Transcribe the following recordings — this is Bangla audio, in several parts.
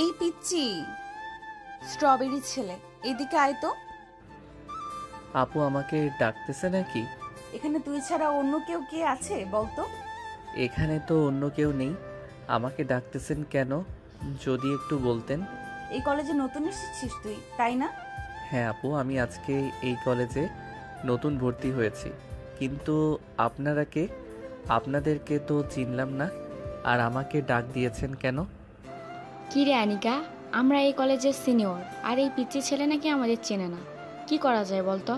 এই পিচ্চি স্ট্রবেরি ছেলে, এদিকে আয় তো। আপু আমাকে ডাকতেছে নাকি? এখানে তুই ছাড়া অন্য কেউ কে আছে বলতো? এখানে তো অন্য কেউ নেই, আমাকে ডাকতেছেন কেন যদি একটু বলতেন। এই কলেজে নতুন এসেছিস তুই, তাই না? হ্যাঁ আপু, আমি আজকে এই কলেজে নতুন ভর্তি হয়েছি। কিন্তু আপনারা কে? আপনাদেরকে তো চিনলাম না, আর আমাকে ডাক দিয়েছেন কেন? কি রে আনিকা, আমরা এই কলেজের সিনিয়র, আর এই পিচ্চি ছেলে নাকি আমাদের চেনে না। কি করা যায় বলতো?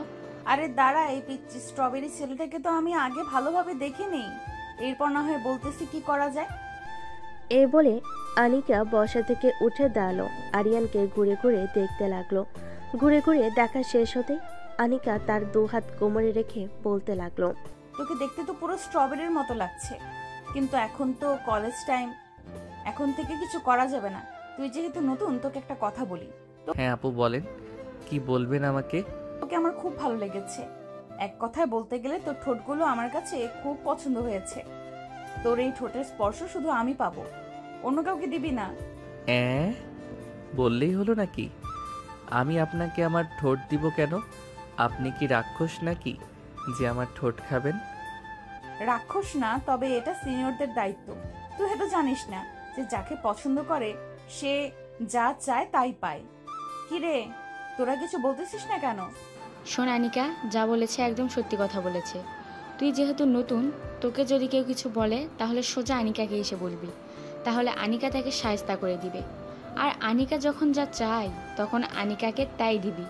আরে দাঁড়া, এই পিচ্চি স্ট্রবেরি ছেলেটাকে তো আমি আগে ভালোভাবে দেখিনি। এরপর না হয় বলতেছি কি করা যায়। এই বলে আনিকা বসা থেকে উঠে দাঁড়ালো। আরিয়ানকে ঘুরে ঘুরে দেখতে লাগলো। ঘুরে ঘুরে দেখা শেষ হতেই আনিকা তার দুহাত কোমরে রেখে বলতে লাগলো, তোকে দেখতে তো পুরো স্ট্রবেরির মতো লাগছে, কিন্তু এখন তো কলেজ টাইম, এখন থেকে কিছু করা যাবে না। তুই যেহেতু নতুন, তোকে একটা কথা বলি। হ্যাঁ আপু বলেন, কি বলবেন আমাকে? তোকে আমার খুব ভালো লেগেছে। এক কথায় বলতে গেলে তোর ঠোঁটগুলো আমার কাছে খুব পছন্দ হয়েছে। তোর এই ঠোঁটের স্পর্শ শুধু আমি পাবো, অন্য কাউকে দিবি না। অ্যাঁ, বললেই হলো নাকি? আমি আপনাকে আমার ঠোঁট দিব কেন? আপনি কি রাক্ষস নাকি যে আমার ঠোঁট খাবেন? রাক্ষস না, তবে এটা সিনিয়রদের দায়িত্ব। তুই হয়তো জানিস না যে যাকে পছন্দ করে সে যা চায় তাই পায়। কি রে, তোরা কিছু বলতেছিস না কেন? শোন আনিকা, যা বলেছে একদম সত্যি কথা বলেছে। তুই যেহেতু নতুন, তোকে যদি কেউ কিছু বলে তাহলে সোজা আনিকাকে এসে বলবি, তাহলে আনিকা তাকে শায়েস্তা করে দিবে। আর আনিকা যখন যা চায় তখন আনিকাকে তাই দিবি,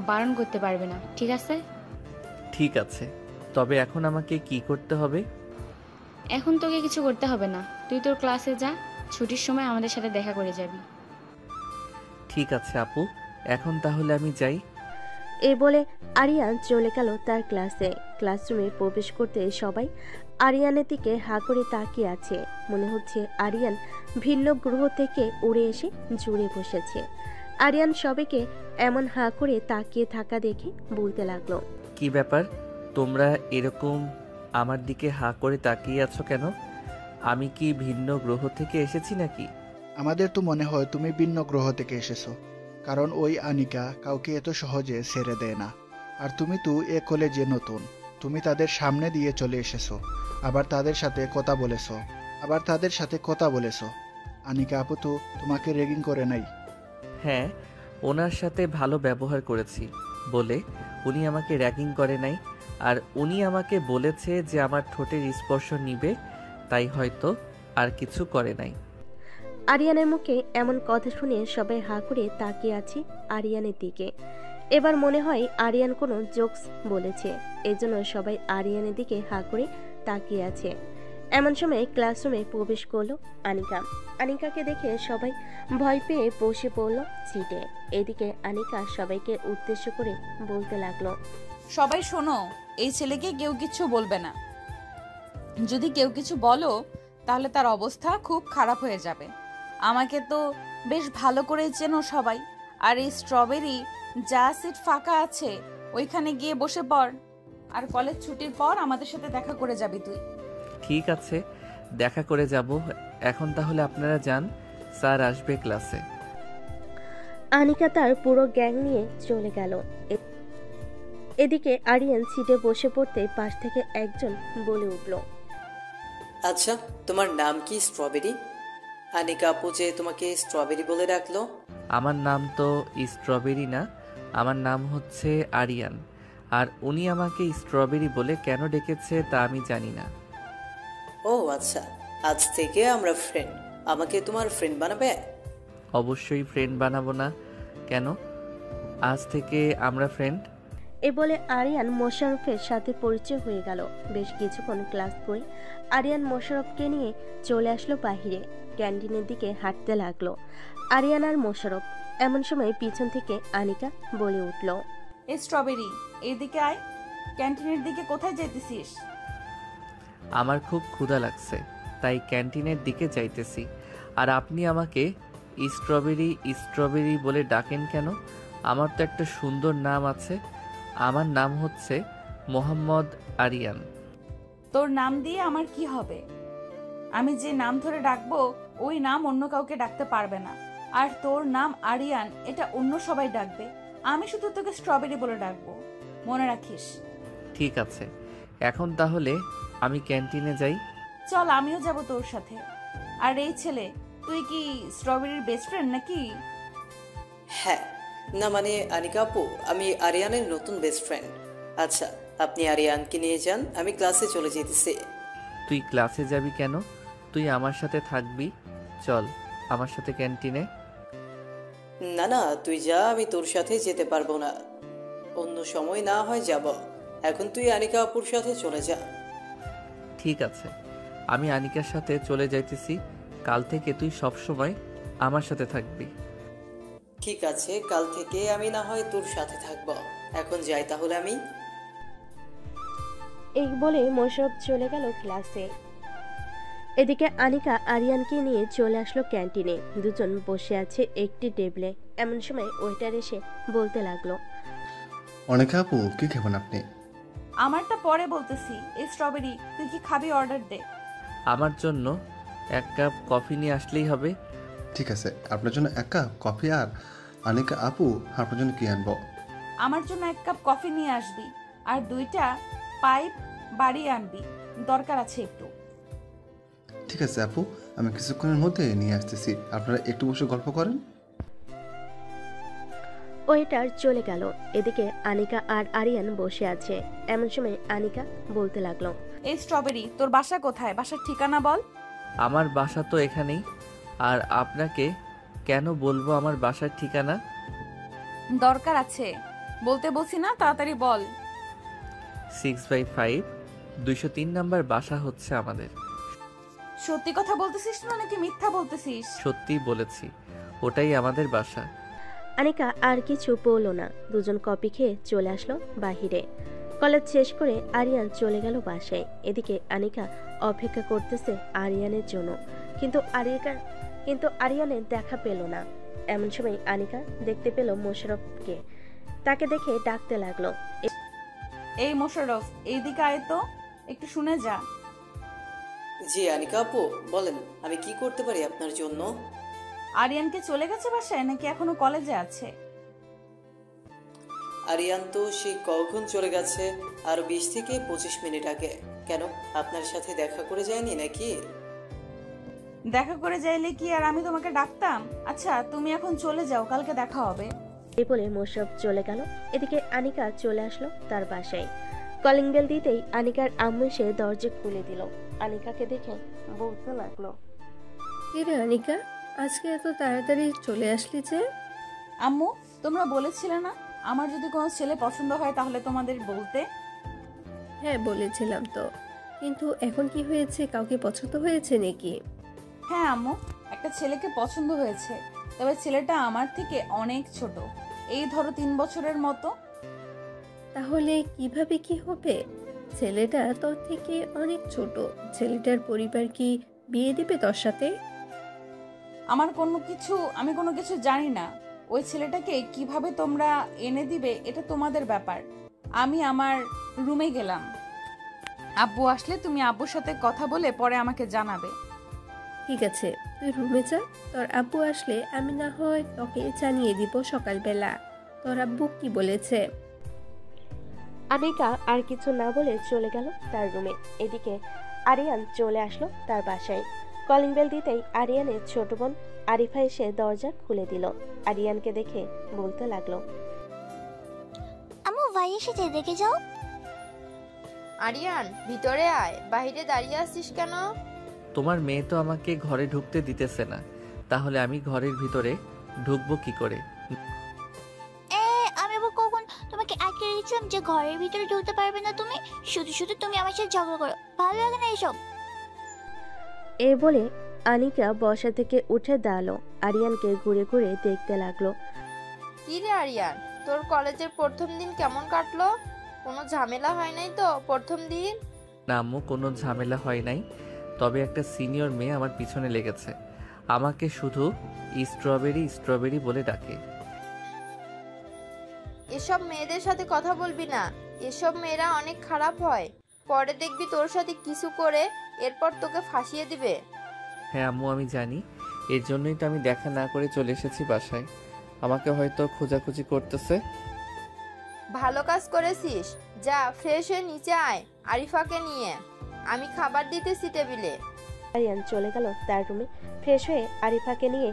বারণ করতে পারবে না, ঠিক আছে? ঠিক আছে, তবে এখন আমাকে কি করতে হবে? এখন তোকে কিছু করতে হবে না, তুই তোর ক্লাসে যা, ছুটির সময় আমাদের সাথে দেখা করে যাবি। ঠিক আছে আপু, এখন তাহলে আমি যাই। এই বলে আরিয়ান চলে গেল তার ক্লাসে। ক্লাসরুমে প্রবেশ করতে সবাই আরিয়ানের দিকে হা করে তাকিয়ে আছে। মনে হচ্ছে আরিয়ান ভিন্ন গ্রহ থেকে উড়ে এসে জুড়ে বসেছে। আরিয়ান সবাইকে এমন হা করে তাকিয়ে থাকা দেখে বলতে লাগলো, কি ব্যাপার, তোমরা এরকম আমার দিকে হা করে তাকিয়ে আছো কেন? আমি কি ভিন্ন গ্রহ থেকে এসেছি নাকি? আমাদের তো মনে হয় তুমি ভিন্ন গ্রহ থেকে এসেছো, কারণ ওই আনিকা কাউকে এত সহজে ছেড়ে দেয় না। আর তুমি তো এ কলেজে নতুন, তুমি তাদের সামনে দিয়ে চলে এসেছো, আবার তাদের সাথে কথা বলেছো। আনিকা আপু তো তোমাকে রেগিং করে নাই? হ্যাঁ, ওনার সাথে ভালো ব্যবহার করেছি বলে উনি আমাকে র্যাগিং করে নাই। আর উনি আমাকে বলেছে যে আমার ঠোঁটের স্পর্শ নিবে, তাই হয়তো আর কিছু করে নাই। আরিয়ানের মুখে এমন কথা শুনে সবাই হা করে তাকিয়ে আছে আরিয়ানের দিকে। এবার মনে হয় আরিয়ান কোনো জোকস বলেছে, এজন্য সবাই আরিয়ানের দিকে হা করে তাকিয়ে আছে। এমন সময় ক্লাসরুমে প্রবেশ করলো আনিকা। আনিকাকে দেখে সবাই ভয় পেয়ে বসে পড়ল সিটে। এদিকে আনিকা সবাইকে উদ্দেশ্য করে বলতে লাগলো, সবাই শোনো, এই ছেলেকে কেউ কিছু বলবে না। যদি কেউ কিছু বলো তাহলে তার অবস্থা খুব খারাপ হয়ে যাবে। আমাকে তো বেশ ভালো করে চেনো সবাই। আর এই স্ট্রবেরি যা সিট ফাঁকা আছে ওইখানে গিয়ে বসে পড়, আর কলেজ ছুটির পর আমাদের সাথে দেখা করে যাবি তুই। ঠিক আছে, দেখা করে যাব। এখন তাহলে আপনারা যান, স্যার আসবে ক্লাসে। আনিকা তার পুরো গ্যাং নিয়ে চলে গেল। এদিকে আরিয়ান সিটে বসে পড়তে পাশ থেকে একজন বলে উঠল, আচ্ছা, তোমার নাম কি স্ট্রবেরি? আনিকা আপু যে তোমাকে স্ট্রবেরি বলে ডাকলো? আমার নাম তো স্ট্রবেরি না, আমার নাম হচ্ছে আরিয়ান। আর উনি আমাকে স্ট্রবেরি বলে কেন ডেকেছে তা আমি জানি না। ও আচ্ছা, আজ থেকে আমরা ফ্রেন্ড। আমাকে তোমার ফ্রেন্ড বানাবে? অবশ্যই ফ্রেন্ড বানাবো না কেন, আজ থেকে আমরা ফ্রেন্ড। এ বলে আরিয়ান মোশাররফের সাথে পরিচয় হয়ে গেল। বেশ কিছুক্ষণ ক্লাস করে আরিয়ান মোশাররফকে নিয়ে চলে আসলো বাহিরে। ক্যান্টিনের দিকে হাঁটতে লাগলো আরিয়ান আর মোশাররফ। এমন সময় পিছন থেকে আনিকা বলে উঠল, এই স্ট্রবেরি, এইদিকে আয়। ক্যান্টিনের দিকে কোথায় যেতেছিস? আমার খুব ক্ষুধা লাগছে, তাই ক্যান্টিনের দিকে যাইতেছি। আর আপনি আমাকে স্ট্রবেরি স্ট্রবেরি বলে ডাকেন কেন? আমার তো একটা সুন্দর নাম আছে, আমার নাম হচ্ছে মোহাম্মদ আরিয়ান। তোর নাম দিয়ে আমার কি হবে? আমি যে নাম ধরে ডাকবো ওই নাম অন্য কাউকে ডাকতে পারবে না। আর তোর নাম আরিয়ান, এটা অন্য সবাই ডাকবে, আমি শুধু তোকে স্ট্রবেরি বলে ডাকবো, মনে রাখিস। ঠিক আছে, এখন তাহলে আমি ক্যান্টিনে যাই। চল, আমিও যাব তোর সাথে। আর এই ছেলে, তুই কি স্ট্রবেরির বেস্ট ফ্রেন্ড নাকি? হ্যাঁ, না মানে আনিকা আপু, আমি আরিয়ানের নতুন বেস্ট ফ্রেন্ড। আচ্ছা, আপনি আরিয়ানকে নিয়ে যান, আমি ক্লাসে চলে যেতেছি। তুই ক্লাসে যাবি কেন? তুই আমার সাথে থাকবি। চল আমার সাথে ক্যান্টিনে। না না, তুই যা, আমি তোর সাথে যেতে পারবো না। অন্য সময় না হয় যাব, এখন তুই আনিকা আপুর সাথে চলে যা। ঠিক আছে, আমি আনিকার সাথে চলে যাইতেছি। কাল থেকে তুই সব সময় আমার সাথে থাকবি। ঠিক আছে, কাল থেকে আমি না হয় তোর সাথে থাকবো। এখন যাই তাহলে আমি। এই বলে মোশাররফ চলে গেল ক্লাসে। এদিকে আনিকা আরিয়ানকে নিয়ে চলে আসলো ক্যান্টিনে। দুজন বসে আছে একটি টেবিলে। এমন সময় ওয়েটার এসে বলতে লাগলো, অনেকা আপু, কি খাবেন আপনি? আমারটা পরে বলতেছি। এই স্ট্রবেরি, তুই কি খাবি? অর্ডার দে। আমার জন্য 1 কাপ কফি নিয়ে আসলেই হবে। ঠিক আছে, আপনার জন্য 1 কাপ কফি। আর অনেকা আপু, আপনার জন্য কি আনবো? আমার জন্য 1 কাপ কফি নিয়ে আসবি, আর 2টা পাইপ বাড়িয়ে আনবি, দরকার আছে একটু। ঠিক আছে আপু, আমি কিছুক্ষণের মধ্যে নিয়ে আসতেছি। আপনারা একটু বসে গল্প করেন। ওয়েটার চলে গেল। এদিকে আনিকা আর আরিয়ান বসে আছে। এমন সময় আনিকা বলতে লাগলো, এই স্ট্রবেরি, তোর বাসা কোথায়? বাসার ঠিকানা বল। আমার বাসা তো এখানেই। আর আপনাকে কেন বলবো আমার বাসার ঠিকানা? দরকার আছে, বলতে বলছি না, তাড়াতাড়ি বল। 6/5 203 নাম্বার বাসা হচ্ছে আমাদের। সত্যি কথা বলতেছিস না নাকি মিথ্যা বলতেছিস? সত্যি বলেছি, ওটাই আমাদের বাসা। আনিকা আর কিছু বলল না। দুজন কফি খেয়ে চলে আসলো বাহিরে। কলেজ শেষ করে আরিয়ান চলে গেল বাসায়। এদিকে আনিকা অপেক্ষা করতেছে আরিয়ানের জন্য, কিন্তু আরিয়ানের দেখা পেল না। এমন সময় আনিকা দেখতে পেল মোশাররফকে। তাকে দেখে ডাকতে লাগলো, এই মোশাররফ, এইদিকে আয় তো, একটু শুনে যা। জি আনিকা আপু, বলেন আমি কি করতে পারি আপনার জন্য? আরিয়ানকে চলে গেছে বাসায় নাকি এখনো কলেজে আছে? আরিয়ান তো সে কখন চলে গেছে, আরো 20 থেকে 25 মিনিট আগে। কেন, আপনার সাথে দেখা করে যায়নি নাকি? দেখা করে যাইলে কি আর আমি তোমাকে ডাকতাম? আচ্ছা, তুমি এখন চলে যাও, কালকে দেখা হবে। এই বলে মোশাররফ চলে গেল। এদিকে আনিকা চলে আসলো তার বাসায়। কলিং বেল দিতেই আনিকার আম্মু এসে দরজা খুলে দিল। আনিকাকে দেখে বলতে লাগলো, কিরে আনিকা, আজকে এত তাড়াতাড়ি চলে আসলি যে? আম্মু, তোমরা বলেছিলে না আমার যদি কোনো ছেলে পছন্দ হয় তাহলে তোমাদের বলতে? হ্যাঁ বলেছিলাম তো, কিন্তু এখন কি হয়েছে, কাউকে পছন্দ হয়েছে নাকি? হ্যাঁ আম্মু, একটা ছেলেকে পছন্দ হয়েছে, তবে ছেলেটা আমার থেকে অনেক ছোট, এই ধরো 3 বছরের মতো। তাহলে কিভাবে কি হবে? ছেলেটা তোর থেকে অনেক ছোট, ছেলেটার পরিবার কি বিয়ে দিবে তোর সাথে? আমি কোনো কিছু জানি না। ওই ছেলেটাকে কিভাবে তোমরা এনে দিবে এটা তোমাদের ব্যাপার। আমি আমার রুমে গেলাম, আব্বু আসলে তুমি আব্বুর সাথে কথা বলে পরে আমাকে জানাবে। ঠিক আছে, তুই রুমে যা, তোর আব্বু আসলে আমি না হয় তোকে জানিয়ে দিব সকালবেলা তোর আব্বু কি বলেছে। আনিকা আর কিছু না বলে চলে গেল তার রুমে। এদিকে আরিয়ান চলে আসলো তার বাসায়। কলিং বেল দিতেই আরিয়ানের ছোট বোন আরিফা এসে দরজা খুলে দিল। আরিয়ানকে দেখে বলতে লাগলো, আম্মু ভাই এসেছে, দেখে যাও। আরিয়ান, ভিতরে আয়, বাইরে দাঁড়িয়ে আছিস কেন? তোমার মেয়ে তো আমাকে ঘরে ঢুকতে দিতেছে না, তাহলে আমি ঘরের ভিতরে ঢুকবো কি করে? আমি আবার কখন তোমাকে আটকে রেখেছিলাম যে ঘরের ভিতরে ঢুকতে পারবে না তুমি? শুধু শুধু তুমি আমার সাথে ঝগড়া করো, ভালো লাগে না এসব। এ বলে আনিকা বসা থেকে উঠে দাঁড়ালো। আরিয়ানকে ঘুরে ঘুরে দেখতে লাগলো। কি রে আরিয়ান, তোর কলেজের প্রথম দিন কেমন কাটলো? কোনো ঝামেলা হয় নাই তো প্রথম দিন? না আম্মু, কোনো ঝামেলা হয় নাই, তবে একটা সিনিয়র মেয়ে আমার পিছনে লেগেছে। আমাকে শুধু স্ট্রবেরি স্ট্রবেরি বলে ডাকে। এসব মেয়েদের সাথে কথা বলবি না, এসব মেয়েরা অনেক খারাপ হয়, পরে দেখবি তোর সাথে কিছু করে এরপর তোকে ফাঁসিয়ে দিবে। হ্যাঁ আম্মু, আমি জানি, এর জন্যই তো আমি দেখা না করে চলে এসেছি বাসায়। আমাকে হয়তো খোঁজাখুঁজি করতেছে। ভালো কাজ করেছিস। যা ফ্রেশ হয়ে নিচে আয় আরিফাকে নিয়ে, আমি খাবার দিতেছি টেবিলে। আরিয়ান চলে গেল তার রুমে। ফ্রেশ হয়ে আরিফাকে নিয়ে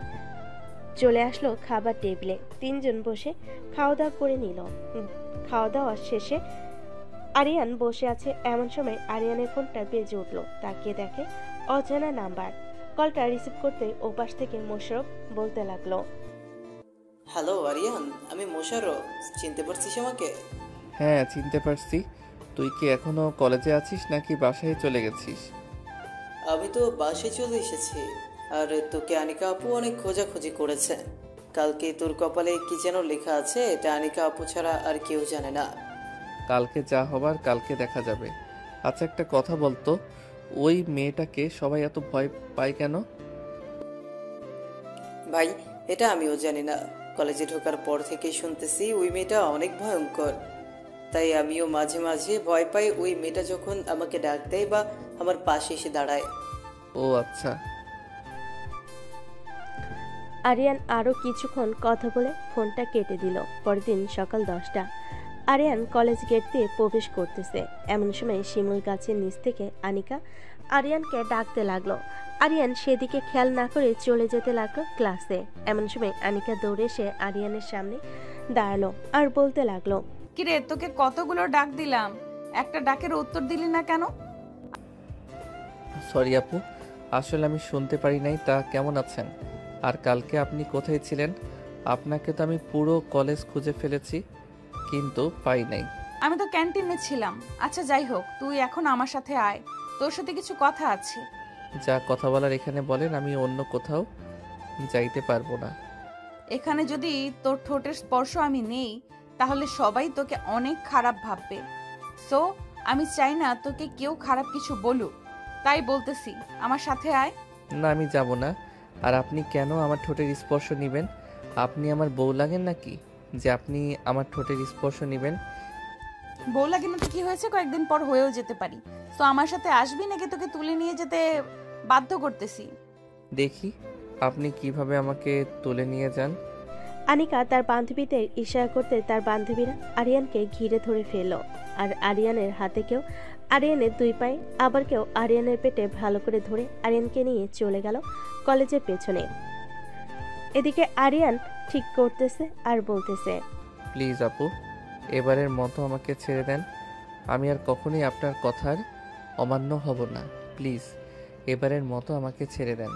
চলে আসলো খাবার টেবিলে। তিনজন বসে খাওয়া দাওয়া করে নিল। খাওয়া দাওয়া শেষে আরিয়ান বসে আছে, এমন সময় আরিয়ানের ফোনটা বেজে উঠলো। তাকিয়ে দেখে অজানা নাম্বার। কলটা রিসিভ করতে ওপাশ থেকে মোশাররফ বলতে লাগলো, হ্যালো আরিয়ান, আমি মোশাররফ। চিনতে পারছিস আমাকে? হ্যাঁ, চিনতে পারছি। তুই কি এখনো কলেজে আছিস নাকি বাসায় চলে গেছিস? আমি তো বাসায় চলে এসেছি। আর তোকে আনিকা আপু অনেক খোঁজাখুঁজি করেছে। কালকে তোর কপালে কি যেন লেখা আছে, এটা আনিকা আপু ছাড়া আর কেউ জানে না। কালকে যা হবার কালকে দেখা যাবে। আচ্ছা, একটা কথা বলতো, ওই মেয়েটাকে সবাই এত ভয় পায় কেন? ভাই, এটা আমিও জানি না। কলেজে ঢোকার পর থেকেই শুনতেছি ওই মেয়েটা অনেক ভয়ঙ্কর। তাই আমিও মাঝে মাঝে ভয় পাই ওই মেয়েটা যখন আমাকে ডাক দেয় বা আমার পাশে এসে দাঁড়ায়। ও আচ্ছা। আরিয়ান আরও কিছুক্ষণ কথা বলে ফোনটা কেটে দিল। পরের দিন সকাল 10টা। আরিয়ান কলেজ গেট দিয়ে প্রবেশ করতেছে। এমন সময় শিমুল গাছের নিচ থেকে আনিকা আরিয়ানকে ডাকতে লাগলো। আরিয়ান সেদিকে খেয়াল না করে চলে যেতে লাগলো ক্লাসে। এমন সময় আনিকা দৌড়ে এসে আরিয়ানের সামনে দাঁড়ালো আর বলতে লাগলো, কিরে, তোকে কতগুলো ডাক দিলাম, একটা ডাকের উত্তর দিলি না কেন? সরি আপু, আসলে আমি শুনতে পারি নাই। তা কেমন আছেন? আর কালকে আপনি কোথায় ছিলেন? আপনাকে তো আমি পুরো কলেজ খুঁজে ফেলেছি, কিন্তু পাই নাই। আমি তো ক্যান্টিনে ছিলাম। আচ্ছা যাই হোক, তুই এখন আমার সাথে আয়, তোর সাথে কিছু কথা আছে। যা কথা বলার এখানে বলেন, আমি অন্য কোথাও যাইতে পারবো না। এখানে যদি তোর ঠোঁটের স্পর্শ আমি নেই, তাহলে সবাই তোকে অনেক খারাপ ভাববে। সো আমি চাই না তোকে কেউ খারাপ কিছু বলুক, তাই বলতেছি আমার সাথে আয়। না, আমি যাব না। আর আপনি কেন আমার ঠোঁটের স্পর্শ নেবেন? আপনি আমার বউ লাগেন নাকি যে আপনি আমার ঠোঁটের স্পর্শ নেবেন? বউ লাগে না তো কি হয়েছে, কয়েকদিন পর হয়েও যেতে পারি। তো আমার সাথে আসবি নাকি তোকে তুলে নিয়ে যেতে বাধ্য করতেছি? দেখি আপনি কিভাবে আমাকে তুলে নিয়ে যান। আনিকা তার বান্ধবীদের ইশারা করতে তার বান্ধবীরা আরিয়ানকে ঘিরে ধরে ফেলল। আর আরিয়ানের হাতে কেউ আরিয়ানের দুই পায়ে, আবার কেউ আরিয়ানের পেটে ভালো করে ধরে আরিয়ানকে নিয়ে চলে গেল কলেজের পেছনে। এদিকে আরিয়ান ঠিক করতেছে আর বলতেছে, প্লিজ আপু, এবারের মতো আমাকে ছেড়ে দেন। আমি আর কখনোই আপনার কথার অমান্য হব না। প্লিজ এবারের মতো আমাকে ছেড়ে দেন।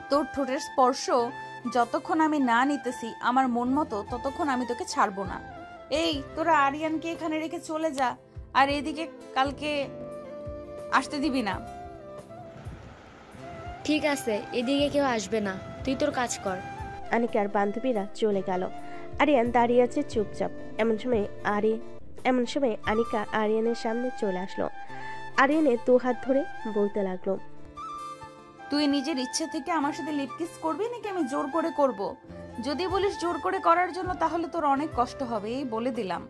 তোর ঠোঁটের স্পর্শ যতক্ষণ আমি না নিতেছি আমার মন মতো, ততক্ষণ আমি তোকে ছাড়বো না। এই তোরা আরিয়ানকে এখানে রেখে চলে যা, আর এদিকে কালকে আসতে দিবি না। ঠিক আছে, এদিকে কেউ আসবে না, তুই তোর কাজ কর। আনিকার বান্ধবীরা চলে গেল। আরিয়ান দাঁড়িয়ে আছে চুপচাপ। এমন সময় আনিকা আরিয়ানের সামনে চলে আসলো। আরিয়ানের দু হাত ধরে বলতে লাগলো, তুই নিজের ইচ্ছে থেকে আমার সাথে লিপ কিস করবি নাকি আমি জোর করে করব? যদি বলিস জোর করে করার জন্য, তাহলে তোর অনেক কষ্ট হবে, এই বলে দিলাম।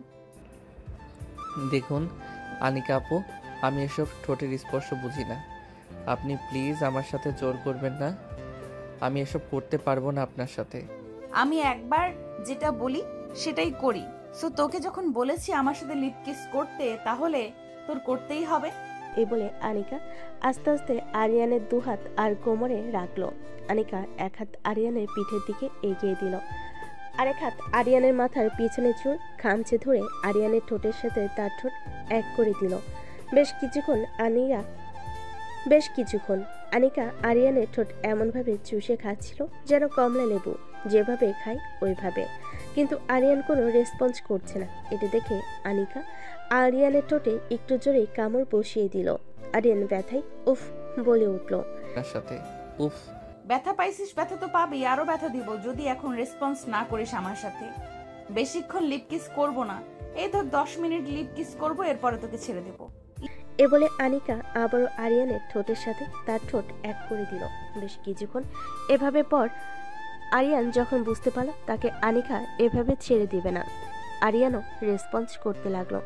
দেখুন আনিকা আপু, আমি এসব ঠোঁটের স্পর্শ বুঝি না। আপনি প্লিজ আমার সাথে জোর করবেন না। আমি এসব করতে পারবো না আপনার সাথে। আমি একবার যেটা বলি সেটাই করি। সো তোকে যখন বলেছি আমার সাথে লিপ কিস করতে, তাহলে তোর করতেই হবে। এই বলে আনিকা আস্তে আস্তে আরিয়ানের দু হাত আর কোমরে রাখলো। আনিকা এক হাত আরিয়ানের পিঠের দিকে এগিয়ে দিল, আরেক হাত আরিয়ানের মাথার পিছনে চুল খামচে ধরে আরিয়ানের ঠোঁটের সাথে তার ঠোঁট এক করে দিল। বেশ কিছুক্ষণ আনিকা আরিয়ানের ঠোঁট এমনভাবে চুষে খাচ্ছিল যেন কমলা লেবু যেভাবে খায় ওইভাবে, কিন্তু আরিয়ান কোনো রেসপন্স করছে না। এটা দেখে আনিকা আরিয়ানের ঠোঁটে একটু জোরে কামড় বসিয়ে দিল। আরিয়ান ব্যথায় উফ বলে উঠল। আপনার সাথে উফ? ব্যথা পাইছিস? ব্যথা তো পাবি, আরো ব্যথা দিব যদি এখন রেসপন্স না করিস আমার সাথে। বেশিক্ষণ লিপ কিস করবো না, এই ধর 10 মিনিট লিপ কিস করবো, এরপরে তোকে ছেড়ে দেবো। এ বলে আনিকা আবারও আরিয়ানের ঠোঁটের সাথে তার ঠোঁট এক করে দিল। বেশ কিছুক্ষণ এভাবে পর আরিয়ান যখন বুঝতে পারল তাকে আনিকা এভাবে ছেড়ে দিবে না, আরিয়ানও রেসপন্স করতে লাগলো।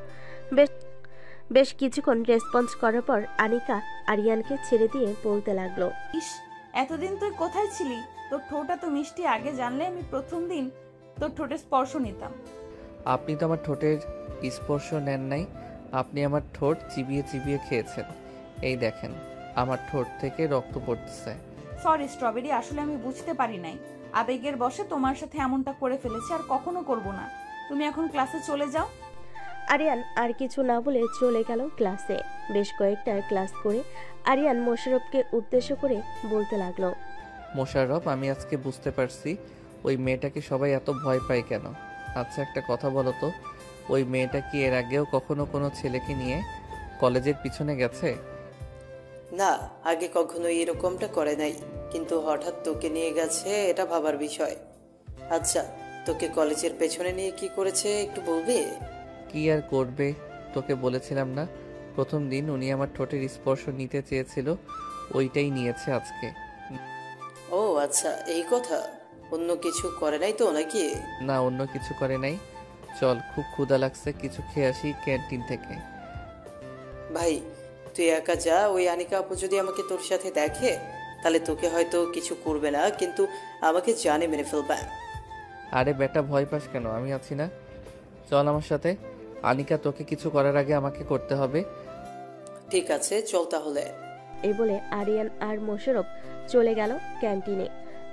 বেশ কিছুক্ষণ রেসপন্স করার পর আনিকা আরিয়ানকে ছেড়ে দিয়ে বলতে লাগলো, ইস, এতদিন তুই কোথায় ছিলি? তোর ঠোঁট এত মিষ্টি আগে জানলে আমি প্রথম দিন তোর ঠোঁটে স্পর্শ নিতাম। আপনি তো আমার ঠোঁটের স্পর্শ নেন নাই, আপনি আমার ঠোঁট চিবিয়ে চিবিয়ে খেয়েছেন। এই দেখেন আমার ঠোঁট থেকে রক্ত পড়তেছে। সরি স্ট্রবেরি, আসলে আমি বুঝতে পারি নাই, আবেগের বশে তোমার সাথে এমনটা করে ফেলেছি, আর কখনো করব না। তুমি এখন ক্লাসে চলে যাও। আরিয়ান আর কিছু না বলে চলে গেল ক্লাসে। বেশ কয়েকটা ক্লাস করে আরিয়ান মোশাররফকে উদ্দেশ্য করে বলতে লাগলো, মোশাররফ, আমি আজকে বুঝতে পারছি ওই মেয়েটাকে সবাই এত ভয় পায় কেন। আচ্ছা একটা কথা বলো তো, ওই মেয়েটা কি এর আগেও কখনো কোনো ছেলেকে নিয়ে কলেজের পিছনে গেছে? না, আগে কখনো এরকমটা করে নাই, কিন্তু হঠাৎ তোকে নিয়ে গেছে, এটা ভাবার বিষয়। আচ্ছা, তোকে কলেজের পেছনে নিয়ে কি করেছে একটু বলবি? কি আর করবে, তোকে বলেছিলাম না প্রথম দিন উনি আমার ঠোঁটের স্পর্শ নিতে চেয়েছিল, ওইটাই নিয়েছে আজকে। ও আচ্ছা, এই কথা। অন্য কিছু করে নাই তো নাকি? না, অন্য কিছু করে নাই। চল, খুব ক্ষুধা লাগছে, কিছু খেয়ে আসি ক্যান্টিন থেকে। ভাই, তুই একা যা। ওই আনিকা আপু যদি আমাকে তোর সাথে দেখে তাহলে তোকে হয়তো কিছু করবে না, কিন্তু আমাকে জানে মেরে ফেলবে। আরে বেটা, ভয় পাস কেন? আমি আছি না, চল আমার সাথে। আনিকা, তোকে কিছু করার আগে আমাকে করতে হবে। ঠিক আছে, চল তাহলে। এই বলে আরিয়ান আর মোশাররফ চলে গেল ক্যান্টিনে।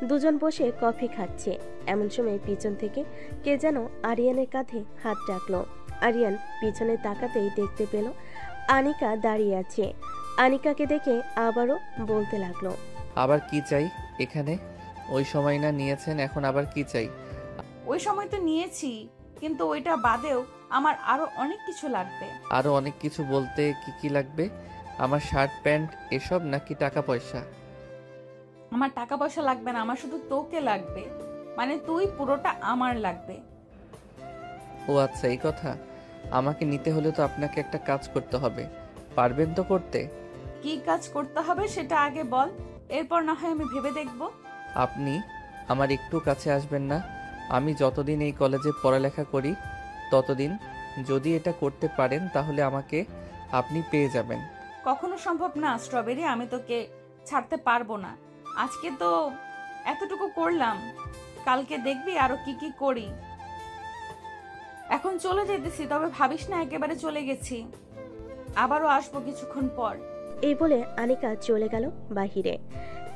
দুজন বসে কফি খাচ্ছে। এমন সময় পিছন থেকে কে যেন আরিয়ানের কাঁধে হাত রাখলো। আরিয়ান পিছনে তাকাতেই দেখতে পেল আনিকা দাঁড়িয়ে আছে। আনিকাকে দেখে আবারও বলতে লাগলো, আবার কি চাই এখানে? ওই সময় না নিয়েছেন, এখন আবার কি চাই? ওই সময় তো নিয়েছি, কিন্তু ওইটা বাদেও আমার আরো অনেক কিছু লাগবে। আরো অনেক কিছু বলতে কি কি লাগবে? আমার শার্ট প্যান্ট এসব, নাকি টাকা পয়সা? আমার টাকা পয়সা লাগবে না, আমার শুধু তোকে লাগবে, মানে তুই পুরোটা আমার লাগবে। ও আচ্ছা, এই কথা। আমাকে নিতে হলে তো আপনাকে একটা কাজ করতে হবে, পারবেন তো করতে? কি কাজ করতে হবে সেটা আগে বল, এরপর না হয় আমি ভেবে দেখব। আপনি আমার একটু কাছে আসবেন না? আমি যতদিন এই কলেজে পড়ালেখা করি ততদিন যদি এটা করতে পারেন তাহলে আমাকে আপনি পেয়ে যাবেন। কখনো সম্ভব না স্ট্রবেরি, আমি তোকে ছাড়তে পারবো না। আজকে তো এতটুকু করলাম, কালকে দেখবি আরো কি কি করি। এখন চলে যেতেছি, তবে ভাবিস না একেবারে চলে গেছি, আবারও আসবো কিছুক্ষণ পর। এই বলে আনিকা চলে গেল বাহিরে।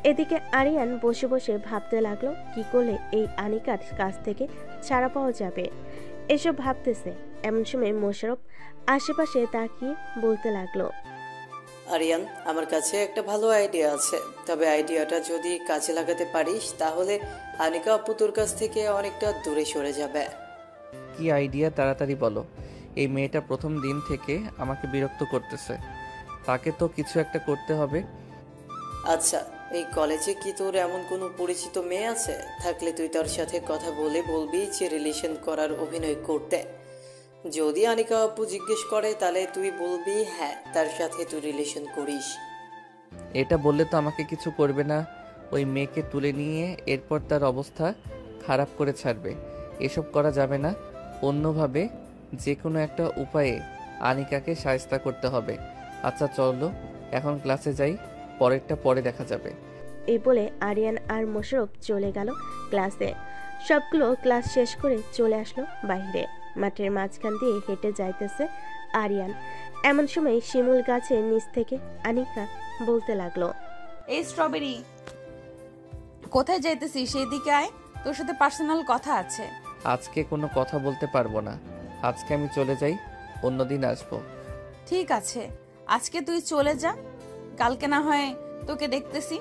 এদিকে আরিয়ান বসে বসে ভাবতে লাগলো কি করলে এই আনিকার কাছ থেকে ছাড়া পাওয়া যাবে। এসব ভাবতেছে এমন সময় মোশাররফ আশেপাশে তাকিয়ে বলতে লাগলো, আরিয়ান, আমার কাছে একটা ভালো আইডিয়া আছে, তবে আইডিয়াটা যদি কাজে লাগাতে পারিস তাহলে আনিকা আপু তোর কাছ থেকে অনেকটা দূরে সরে যাবে। কি আইডিয়া, তাড়াতাড়ি বলো। এই মেয়েটা প্রথম দিন থেকে আমাকে বিরক্ত করতেছে, তাকে তো কিছু একটা করতে হবে। আচ্ছা, এই কলেজে কি তোর এমন কোনো পরিচিত মেয়ে আছে? থাকলে তুই তার সাথে কথা বলে বলবি যে রিলেশন করার অভিনয় করতে। যদি আনিকা আপু জিজ্ঞেস করে তাহলে তুই বলবি হ্যাঁ, তার সাথে তুই রিলেশন করিস। এটা বললে তো আমাকে কিছু করবে না, ওই মেয়েকে তুলে নিয়ে এরপর তার অবস্থা খারাপ করে ছাড়বে। এসব করা যাবে না, অন্যভাবে যে কোনো একটা উপায়ে আনিকাকে শায়েস্তা করতে হবে। আচ্ছা চলো এখন ক্লাসে যাই, পরেরটা পরে দেখা যাবে। এই বলে আরিয়ান আর মোশাররফ চলে গেল ক্লাসে। সবগুলো ক্লাস শেষ করে চলে আসলো বাইরে। মাঠের মাঝখান দিয়ে হেঁটে যাইতেছে আরিয়ান। এমন সময় শিমুল গাছের নিচ থেকে আনিকা বলতে লাগলো, এই স্ট্রবেরি, কোথায় যাইতেছিস? সেই দিকে আয়, তোর সাথে পার্সোনাল কথা আছে। আজকে কোনো কথা বলতে পারবো না, আজকে আমি চলে যাই, অন্যদিন আসবো। ঠিক আছে, আজকে তুই চলে যা, কালকে না হয় তোকে দেখতেছি।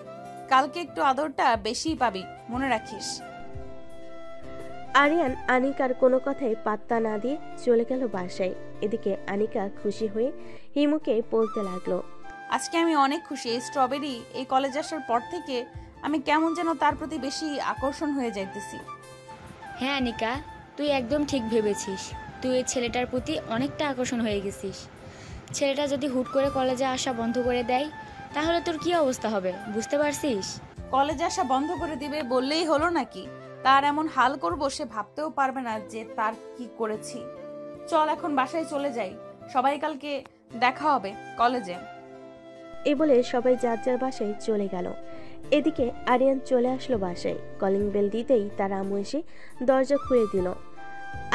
কালকে একটু আদরটা বেশিই পাবি, মনে রাখিস। আরিয়ান আনিকার কোনো কথাই পাত্তা না দিয়ে চলে গেল বাসায়। এদিকে আনিকা খুশি হয়ে হিমুকে বলতে লাগলো, আজকে আমি অনেক খুশি। এই স্ট্রবেরি এই কলেজ আসার পর থেকে আমি কেমন যেন তার প্রতি বেশি আকর্ষণ হয়ে যাইতেছি। হ্যাঁ আনিকা, তুই একদম ঠিক ভেবেছিস। তুই এই ছেলেটার প্রতি অনেকটা আকর্ষণ হয়ে গেছিস। ছেলেটা যদি হুট করে কলেজে আসা বন্ধ করে দেয় তাহলে তোর কি অবস্থা হবে বুঝতে পারছিস? কলেজে আসা বন্ধ করে দিবে বললেই হলো নাকি? তার এমন হাল করবো সে ভাবতেও পারবে না যে তার কি করেছি। চল এখন বাসায় চলে যাই, সবাই কালকে দেখা হবে কলেজে। এই বলে সবাই যার যার বাসায় চলে গেল। এদিকে আরিয়ান চলে আসলো বাসায়। কলিং বেল দিতেই তার আম্মু এসে দরজা খুলে দিল।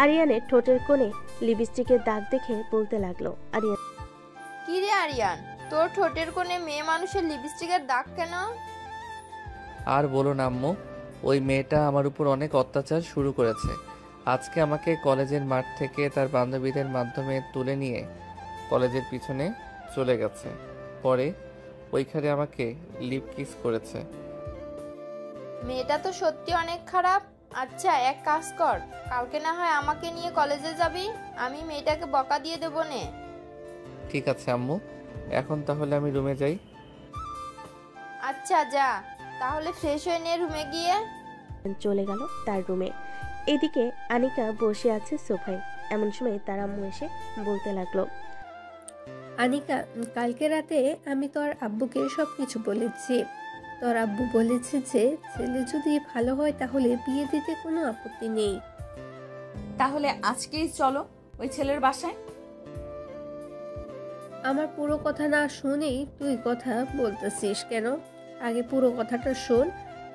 আরিয়ানের ঠোঁটের কোণে লিপস্টিকের দাগ দেখে বলতে লাগলো, আরিয়ান কি রে আরিয়ান, তোর ঠোঁটের কোণে মেয়ে মানুষের লিপস্টিকের দাগ কেন? আর বলো না আম্মু, ওই মেয়েটা আমার উপর অনেক অত্যাচার শুরু করেছে। আজকে আমাকে কলেজের মাঠ থেকে তার বান্ধবীদের মাধ্যমে তুলে নিয়ে কলেজের পিছনে চলে গেছে। পরে ওইখানে আমাকে লিপ কিস করেছে। মেয়েটা তো সত্যি অনেক খারাপ। আচ্ছা এক কাজ কর, কালকে না হয় আমাকে নিয়ে কলেজে যাবি, আমি মেয়েটাকে বকা দিয়ে দেবো নে। ঠিক আছে আম্মু, এখন তাহলে আমি রুমে যাই। আচ্ছা যা, তাহলে ফ্রেশ হয়ে নে রুমে গিয়ে। চলে গেল তার রুমে। এদিকে আনিকা বসে আছে সোফায়। এমন সময় তার আম্মু এসে বলতে লাগলো, আনিকা, কালকে রাতে আমি তোর আব্বুকে সব কিছু বলেছি। তোর আব্বু বলেছে যে ছেলে যদি ভালো হয় তাহলে বিয়ে দিতে কোনো আপত্তি নেই। তাহলে আজকেই চলো ওই ছেলের বাসায়। আমার পুরো কথা না শুনেই তুই কথা বলতেছিস কেন? আগে পুরো কথাটা শোন,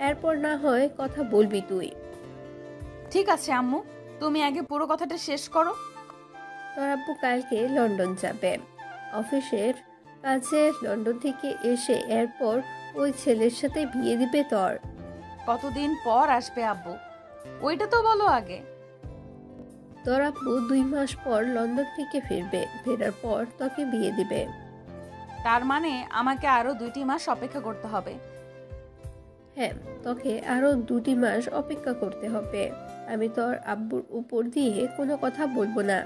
এরপর না হয় কথা বলবি তুই। ঠিক আছে আম্মু, তুমি আগে পুরো কথাটা শেষ করো। তোর আব্বু কালকে লন্ডন যাবে অফিসের কাজে। লন্ডন থেকে এসে এরপর ওই ছেলের সাথে বিয়ে দিবে তোর। কতদিন পর আসবে আব্বু, ওইটা তো বলো আগে। তোর আব্বু 2 মাস পর লন্ডন থেকে ফিরবে, ফেরার পর তোকে বিয়ে দিবে। তার মানে আমাকে আরো 2টি মাস অপেক্ষা করতে হবে। হ্যাঁ, তোকে আরো 2টি মাস অপেক্ষা করতে হবে। আমি তোর আব্বুর উপর দিয়ে কোনো কথা বলবো না।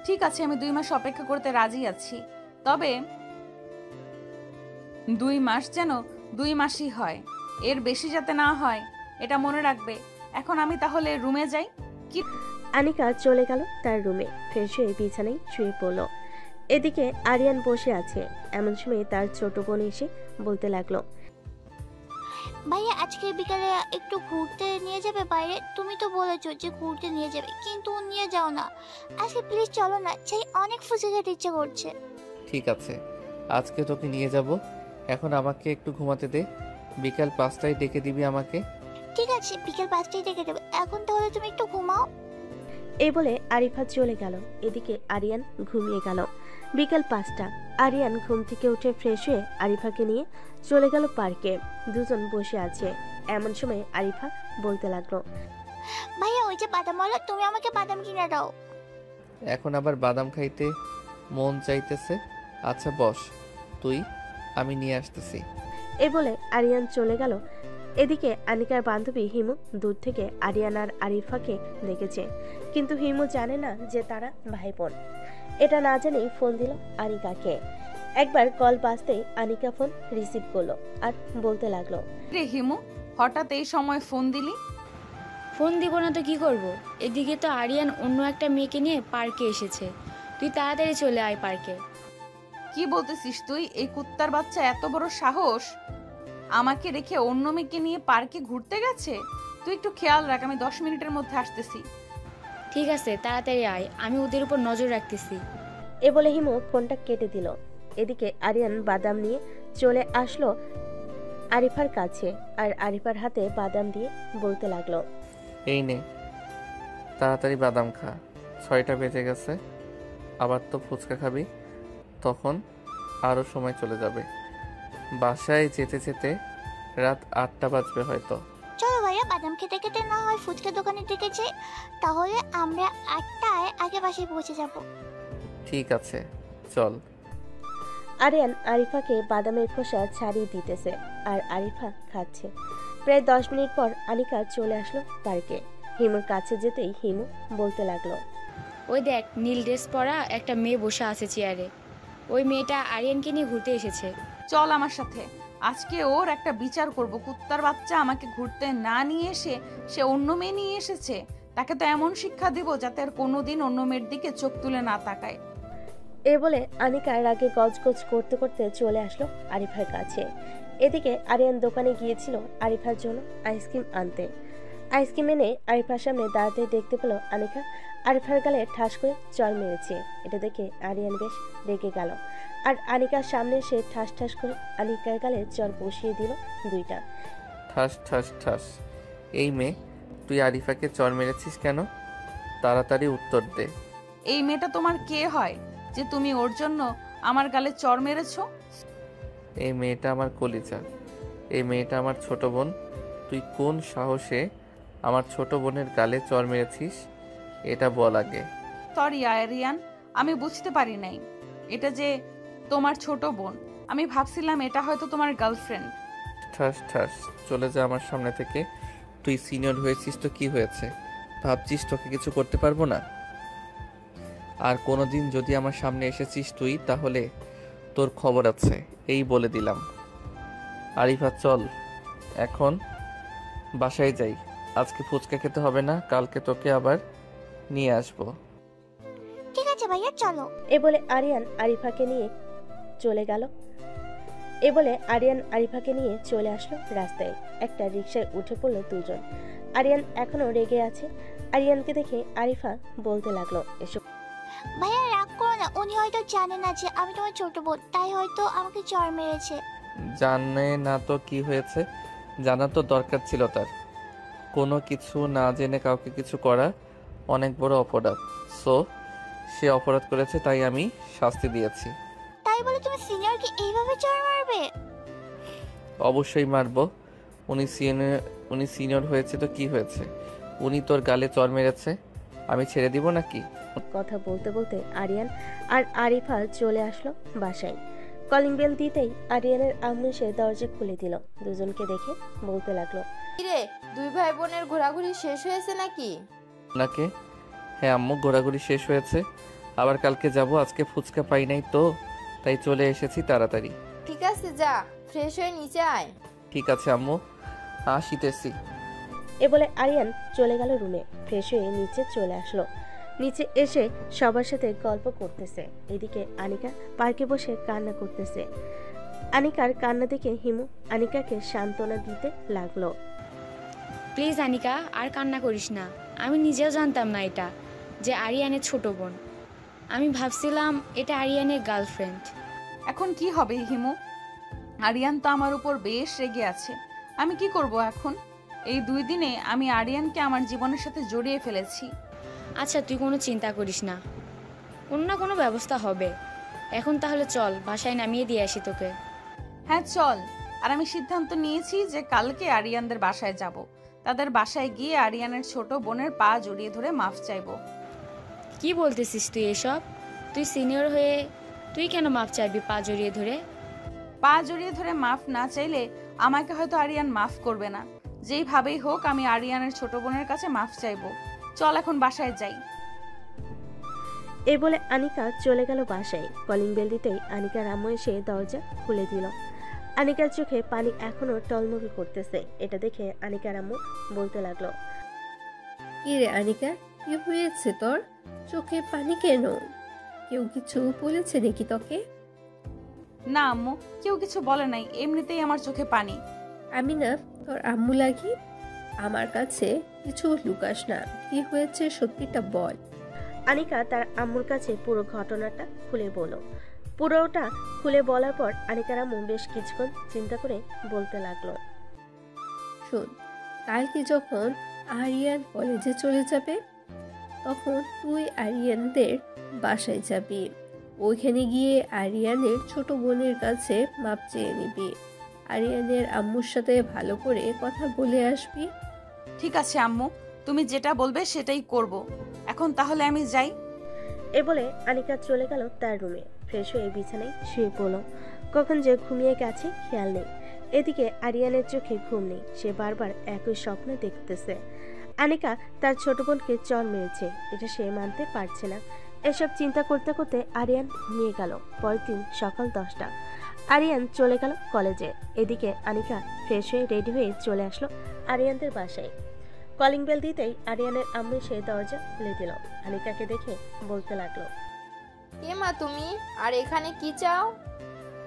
ঠিক আছে, আমি 2 মাস অপেক্ষা করতে রাজি আছি, তবে 2 মাস যেন 2 মাসই হয়, এর বেশি যাতে না হয়, এটা মনে রাখবে। এখন আমি তাহলে রুমে যাই। কি? আনিকা চলে গেল তার রুমে। ফ্রেশ হয়ে বিছানায় শুয়ে পড়ল। এদিকে আরিয়ান বসে আছে। এমন সময় তার ছোট বোন এসে বলতে লাগলো, ভাইয়া আজকে বিকালে একটু ঘুরতে নিয়ে যাবে বাইরে? তুমি তো বলেছো যে ঘুরতে নিয়ে যাবে, কিন্তু নিয়ে যাও না। আজকে প্লিজ চলো না, চাই অনেক ফুচকা খেতে ইচ্ছে করছে। ঠিক আছে, আজকে তোকে নিয়ে যাব। এখন আমাকে একটু ঘুমাতে দে, বিকাল 5টায় ডেকে দিবি আমাকে। ঠিক আছে, বিকেল 5টায় ডেকে দেবে। এখন তাহলে তুমি একটু ঘুমাও। এই বলে আরিফা চলে গেল। এদিকে আরিয়ান ঘুমিয়ে গেল। বিকাল 5টা। আরিয়ান ঘুম থেকে উঠে ফ্রেশ হয়ে আরিফাকে নিয়ে চলে গেল পার্কে। দুজন বসে আছে। এমন সময় আরিফা বলতে লাগলো, ভাইয়া ওই যে বাদামওয়ালা, তুমি আমাকে বাদাম কিনে দাও। এখন আবার বাদাম খাইতে মন চাইতেছে? আচ্ছা বস তুই, আমি নিয়ে আসতেছি। এই বলে আরিয়ান চলে গেল। এদিকে আনিকার বান্ধবী হিমু দূর থেকে আরিয়ান আর আরিফাকে দেখেছে, কিন্তু হিমু জানে না যে তারা ভাই বোন। এটা না জেনেই ফোন দিল আনিকাকে। একবার কল বাজতেই আনিকা ফোন রিসিভ করলো আর বলতে লাগলো, রে হিমু, হঠাৎ এই সময় ফোন দিলি? ফোন দিব না তো কি করব? এদিকে তো আরিয়ান অন্য একটা মেয়েকে নিয়ে পার্কে এসেছে। তুই তাড়াতাড়ি চলে আয় পার্কে। কি বলতেছিস তুই? এই কুত্তার বাচ্চা এত বড় সাহস! আমাকে রেখে অন্য মেয়েকে নিয়ে পার্কে ঘুরতে গেছে। তুই একটু খেয়াল রাখ, আমি 10 মিনিটের মধ্যে আসতেছি। ঠিক আছে, তাড়াতাড়ি আয়, আমি ওদের উপর নজর রাখতেছি। এ বলে হিমু ফোনটা কেটে দিল। এদিকে আরিয়ান বাদাম নিয়ে চলে আসলো আরিফার কাছে আর আরিফার হাতে বাদাম দিয়ে বলতে লাগলো, এই নে, তাড়াতাড়ি বাদাম খা, 6টা বেজে গেছে। আবার তো ফুচকা খাবি, তখন আরও সময় চলে যাবে। বাসায় যেতে যেতে রাত 8টা বাজবে হয়তো। চলো ভাইয়া, বাদাম খেতে খেতে না হয় ফুচকা দোকানে দিকে যাই, তাহলে আমরা 8টায় আগে বাসায় পৌঁছে যাব। ঠিক আছে চল। আরিয়ান আরিফাকে বাদামের খোসা ছাড়িয়ে দিতেছে আর আরিফা খাচ্ছে। প্রায় 10 মিনিট পর আনিকা চলে আসলো পার্কে। হিমুর কাছে যেতেই হিমু বলতে লাগলো, ওই দেখ, নীল ড্রেস পরা একটা মেয়ে বসে আছে চেয়ারে। ওই মেয়েটা আরিয়ানকে নিয়ে ঘুরতে এসেছে। চল আমার সাথে, আজকে ওর একটা বিচার করব। কুত্তার বাচ্চা আমাকে ঘুরতে না নিয়ে এসে সে অন্য মেয়ে নিয়ে এসেছে। তাকে তো এমন শিক্ষা দিব যাতে আর কোনোদিন অন্য মেয়ের দিকে চোখ তুলে না তাকায়। এ বলে আনিকা রাগে গজগজ করতে করতে চলে আসলো আরিফার কাছে। এদিকে আরিয়ান দোকানে গিয়েছিল আরিফার জন্য আইসক্রিম আনতে। আইসক্রিম এনে আরিফার সামনে দাঁড়াতে দেখতে পেল আনিকা আরিফার গালে ঠাস করে চড় মেরেছে। এটা দেখে আরিয়ান বেশ রেগে গেল আর আনিকার সামনে সে ঠাস ঠাস করে আনিকার গালে চড় বসিয়ে দিল দুইটা। ঠাস ঠাস ঠাস। এই মেয়ে, তুই আরিফাকে চর মেরেছিস কেন? তাড়াতাড়ি উত্তর দে। এই মেয়েটা তোমার কে হয় যে তুমি ওর জন্য আমার গালে চড় মেরেছো? এই মেয়েটা আমার কলিজা, এই মেয়েটা আমার ছোট বোন। তুই কোন সাহসে আমার ছোট বোনের গালে চর মেরেছিস এটা বল আগে। সরি আরিয়ান, আমি বুঝতে পারি নাই এটা যে তোমার ছোট বোন। আমি ভাবছিলাম এটা হয়তো তোমার গার্লফ্রেন্ড। ঠাস ঠাস, চলে যা আমার সামনে থেকে। তুই সিনিয়র হয়েছিস তো কি হয়েছে? ভাবছিস তোকে কিছু করতে পারবো না? আর কোনোদিন যদি আমার সামনে এসেছিস তুই, তাহলে তোর খবর আছে, এই বলে দিলাম। আরিফা চল এখন বাসায় যাই। আজকে ফুচকা খেতে হবে না, কালকে তোকে আবার নিয়ে আসবো। ঠিক আছে ভাইয়া চলো। এ বলে আরিয়ান আরিফাকে নিয়ে চলে আসলো রাস্তায়। একটা রিকশায় উঠে পড়লো দুজন। আরিয়ান এখনো রেগে আছে। আরিয়ানকে দেখে আরিফা বলতে লাগলো, এসব ভাইয়া রাগ করো না, উনি হয়তো জানে না যে আমি তোমার ছোট বোন, তাই হয়তো আমাকে চড় মেরেছে। জানে না তো কি হয়েছে? জানা তো দরকার ছিল তার। কোনো কিছু না জেনে কাউকে কিছু করা অনেক বড় অপরাধ। সো সে অপরাধ করেছে, তাই আমি শাস্তি দিয়েছি। তাই বলে তুমি সিনিয়রকে এইভাবে চড় মারবে? অবশ্যই মারবো। উনি সিনিয়র হয়েছে তো কি হয়েছে? উনি তোর গালে চড় মেরেছে, আমি ছেড়ে দিব নাকি? কথা বলতে বলতে আরিয়ান আর আরিফা চলে আসলো বাসায়। কলিং বেল দিতেই আরিয়ানের আম্মু এসে দরজা খুলে দিল। দুজনকে দেখে বলতে লাগলো, কিরে, দুই ভাই বোনের ঘোরাঘুরি শেষ হয়েছে নাকি? নাকে? হ্যাঁ আম্মু, ঘোরাঘুরি শেষ হয়েছে। আবার কালকে যাব। আজকে ফুচকা পাই নাই তো, তাই চলে এসেছি তাড়াতাড়ি। ঠিক আছে, যা ফ্রেশ হয়ে নিচে আয়। ঠিক আছে আম্মু, আসিতেছি। এ বলে আরিয়ান চলে গেল রুমে। ফ্রেশ হয়ে নিচে চলে আসলো। নিচে এসে সবার সাথে গল্প করতেছে। এদিকে আনিকা পার্কে বসে কান্না করতেছে। আনিকার কান্না দেখে হিমু আনিকাকে সান্ত্বনা দিতে লাগলো। প্লিজ আনিকা, আর কান্না করিস না। আমি নিজেও জানতাম না এটা যে আরিয়ানের ছোট বোন। আমি ভাবছিলাম এটা আরিয়ানের গার্লফ্রেন্ড। এখন কি হবে হিমু? আরিয়ান তো আমার উপর বেশ রেগে আছে। আমি কি করব এখন? এই 2 দিনে আমি আরিয়ানকে আমার জীবনের সাথে জড়িয়ে ফেলেছি। আচ্ছা তুই কোনো চিন্তা করিস না, কোনো না কোনো ব্যবস্থা হবে। এখন তাহলে চল, বাসায় নামিয়ে দিয়ে আসি তোকে। হ্যাঁ চল। আর আমি সিদ্ধান্ত নিয়েছি যে কালকে আরিয়ানদের বাসায় যাব। তাদের বাসায় গিয়ে আরিয়ানের ছোট বোনের পা জড়িয়ে ধরে মাফ চাইবো। কি বলতেছিস তুই এসব? তুই সিনিয়র হয়ে তুই কেন মাফ চাইবি পা জড়িয়ে ধরে? পা জড়িয়ে ধরে মাফ না চাইলে আমাকে হয়তো আরিয়ান মাফ করবে না। যেইভাবেই হোক আমি আরিয়ানের ছোট বোনের কাছে মাফ চাইবো। চল এখন বাসায় যাই। এই বলে আনিকা চলে গেল বাসায়। কলিং বেল দিতেই আনিকার আম্মু এসে দরজা খুলে দিল। আনিকার চোখে পানি এখনো টলমল করতেছে। এটা দেখে আনিকার আম্মু বলতে লাগলো, কি রে আনিকা, কি হয়েছে তোর? চোখে পানি কেন? কেউ কিছু বলেছে নাকি তোকে? না আম্মু, কেউ কিছু বলে নাই, এমনিতেই আমার চোখে পানি। আমি না তোর আম্মু লাগি? আমার কাছে কিছু লুকাস না, কি হয়েছে সত্যিটা বল। আনিকা তার আম্মুর কাছে পুরো ঘটনাটা খুলে বলল। পুরোটা খুলে বলার পর আনিকার আম্মু বেশ কিছুক্ষণ চিন্তা করে বলতে লাগলো, শোন, কালকে যখন আরিয়ান কলেজে চলে যাবে তখন তুই আরিয়ানদের বাসায় যাবি। ওইখানে গিয়ে আরিয়ানের ছোট বোনের কাছে মাপ চেয়ে নিবি। আরিয়ানের আম্মুর সাথে ভালো করে কথা বলে আসবি। ঠিক আছে আম্মু, তুমি যেটা বলবে সেটাই করব। এখন তাহলে আমি যাই। এ বলে আনিকা চলে গেল তার রুমে। ফ্রেশ হয়ে বিছানায় শুয়ে পড়ল। কখন যে ঘুমিয়ে গেছে খেয়াল নেই। এদিকে আরিয়ানের চোখে ঘুম নেই। সে বারবার একই স্বপ্ন দেখতেছে। আনিকা তার ছোট বোনকে চর মেরেছে, এটা সে মানতে পারছে না। এসব চিন্তা করতে করতে আরিয়ান ঘুমিয়ে গেল। পরের দিন সকাল 10টা। আরিয়ান চলে গেল কলেজে। এদিকে আনিকা ফ্রেশ হয়ে রেডি হয়ে চলে আসলো আরিয়ানদের বাসায়। কলিং বেল দিতেই আরিয়ানের আম্মু এসে দরজা খুলে দিল। আনিকাকে দেখে বলতে লাগলো, কে মা তুমি, আর এখানে কি চাও?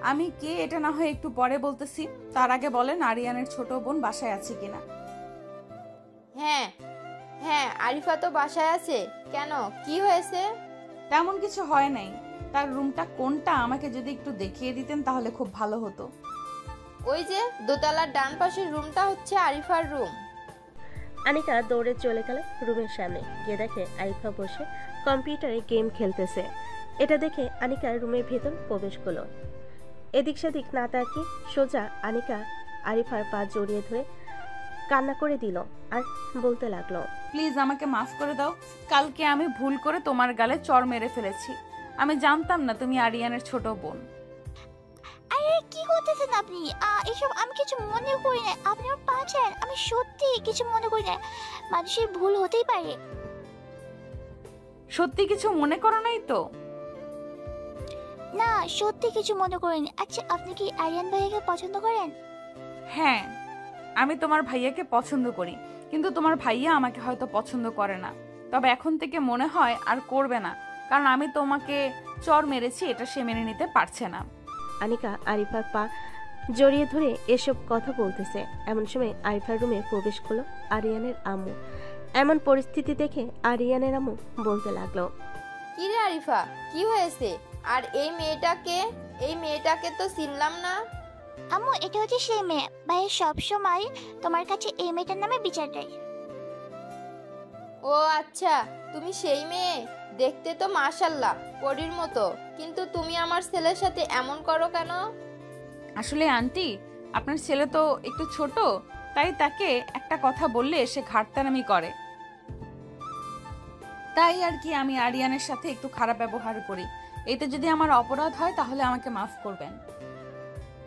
আমি কে এটা না হয় একটু পরে বলতেছি, তার আগে বলেন আরিয়ানের ছোট বোন বাসায় আছে কিনা। হ্যাঁ, আরিফা তো বাসায় আছে। কেন, কি হয়েছে? তেমন কিছু হয় নাই। তার রুমটা কোনটা আমাকে যদি একটু দেখিয়ে দিতেন তাহলে খুব ভালো হতো। ওই যে দোতলার ডান পাশের রুমটা হচ্ছে আরিফার রুম। আনিকা দৌড়ে চলে গেল রুমের সামনে, গিয়ে দেখে আরিফা বসে কম্পিউটারে গেম খেলতেছে। এটা দেখে আনিকা রুমের ভেতর প্রবেশ করলো। এদিক সেদিক না তাকিয়ে সোজা আনিকা আরিফার পা জড়িয়ে ধরে কান্না করে দিল আর বলতে লাগলো, প্লিজ আমাকে মাফ করে দাও। কালকে আমি ভুল করে তোমার গালে চড় মেরে ফেলেছি। আমি জানতাম না তুমি আরিয়ানের ছোট বোন। আরে কি করতেছেন আপনি? এসব আমি কিছু মনে করি না। আপনি আমার পা ছাড়েন। আমি সত্যি কিছু মনে করি না। মানুষের ভুল হতেই পারে। সত্যি কিছু মনে করো নাই তো? না, সত্যি কিছু মনে করিনি। আচ্ছা, আপনি কি আরিয়ান ভাইয়াকে পছন্দ করেন? হ্যাঁ, আমি তোমার ভাইয়াকে পছন্দ করি, কিন্তু তোমার ভাইয়া আমাকে হয়তো পছন্দ করে না। তবে এখন থেকে মনে হয় আর করবে না, কারণ আমি তোমাকে চড় মেরেছি, এটা সে মেনে নিতে পারছে না। আনিকা আরিফার পা জড়িয়ে ধরে এসব কথা বলতেছে। এমন সময় আরিফার রুমে প্রবেশ করলো আরিয়ানের আম্মু। এমন পরিস্থিতি দেখে আরিয়ানের আম্মু বলতে লাগলো, কি রে আরিফা, কি হয়েছে? আর এই মেয়েটাকে? এই মেয়েটাকে তো চিনলাম না। আম্মু, এটা হচ্ছে সেই মেয়ে। ভাইয়া সবসময় তোমার কাছে এই মেয়েটার নামে বিচার দেয়। ও আচ্ছা, তুমি সেই মেয়ে। দেখতে তো মাশাল্লাহ পরীর মতো, কিন্তু তুমি আমার ছেলের সাথে এমন করো কেন? আসলে আন্টি, আপনার ছেলে তো একটু ছোট, তাই তাকে একটা কথা বললে সে ঘাটতারামি করে। তাই আর কি আমি আরিয়ানের সাথে একটু খারাপ ব্যবহার করি। এতে যদি আমার অপরাধ হয় তাহলে আমাকে মাফ করবেন।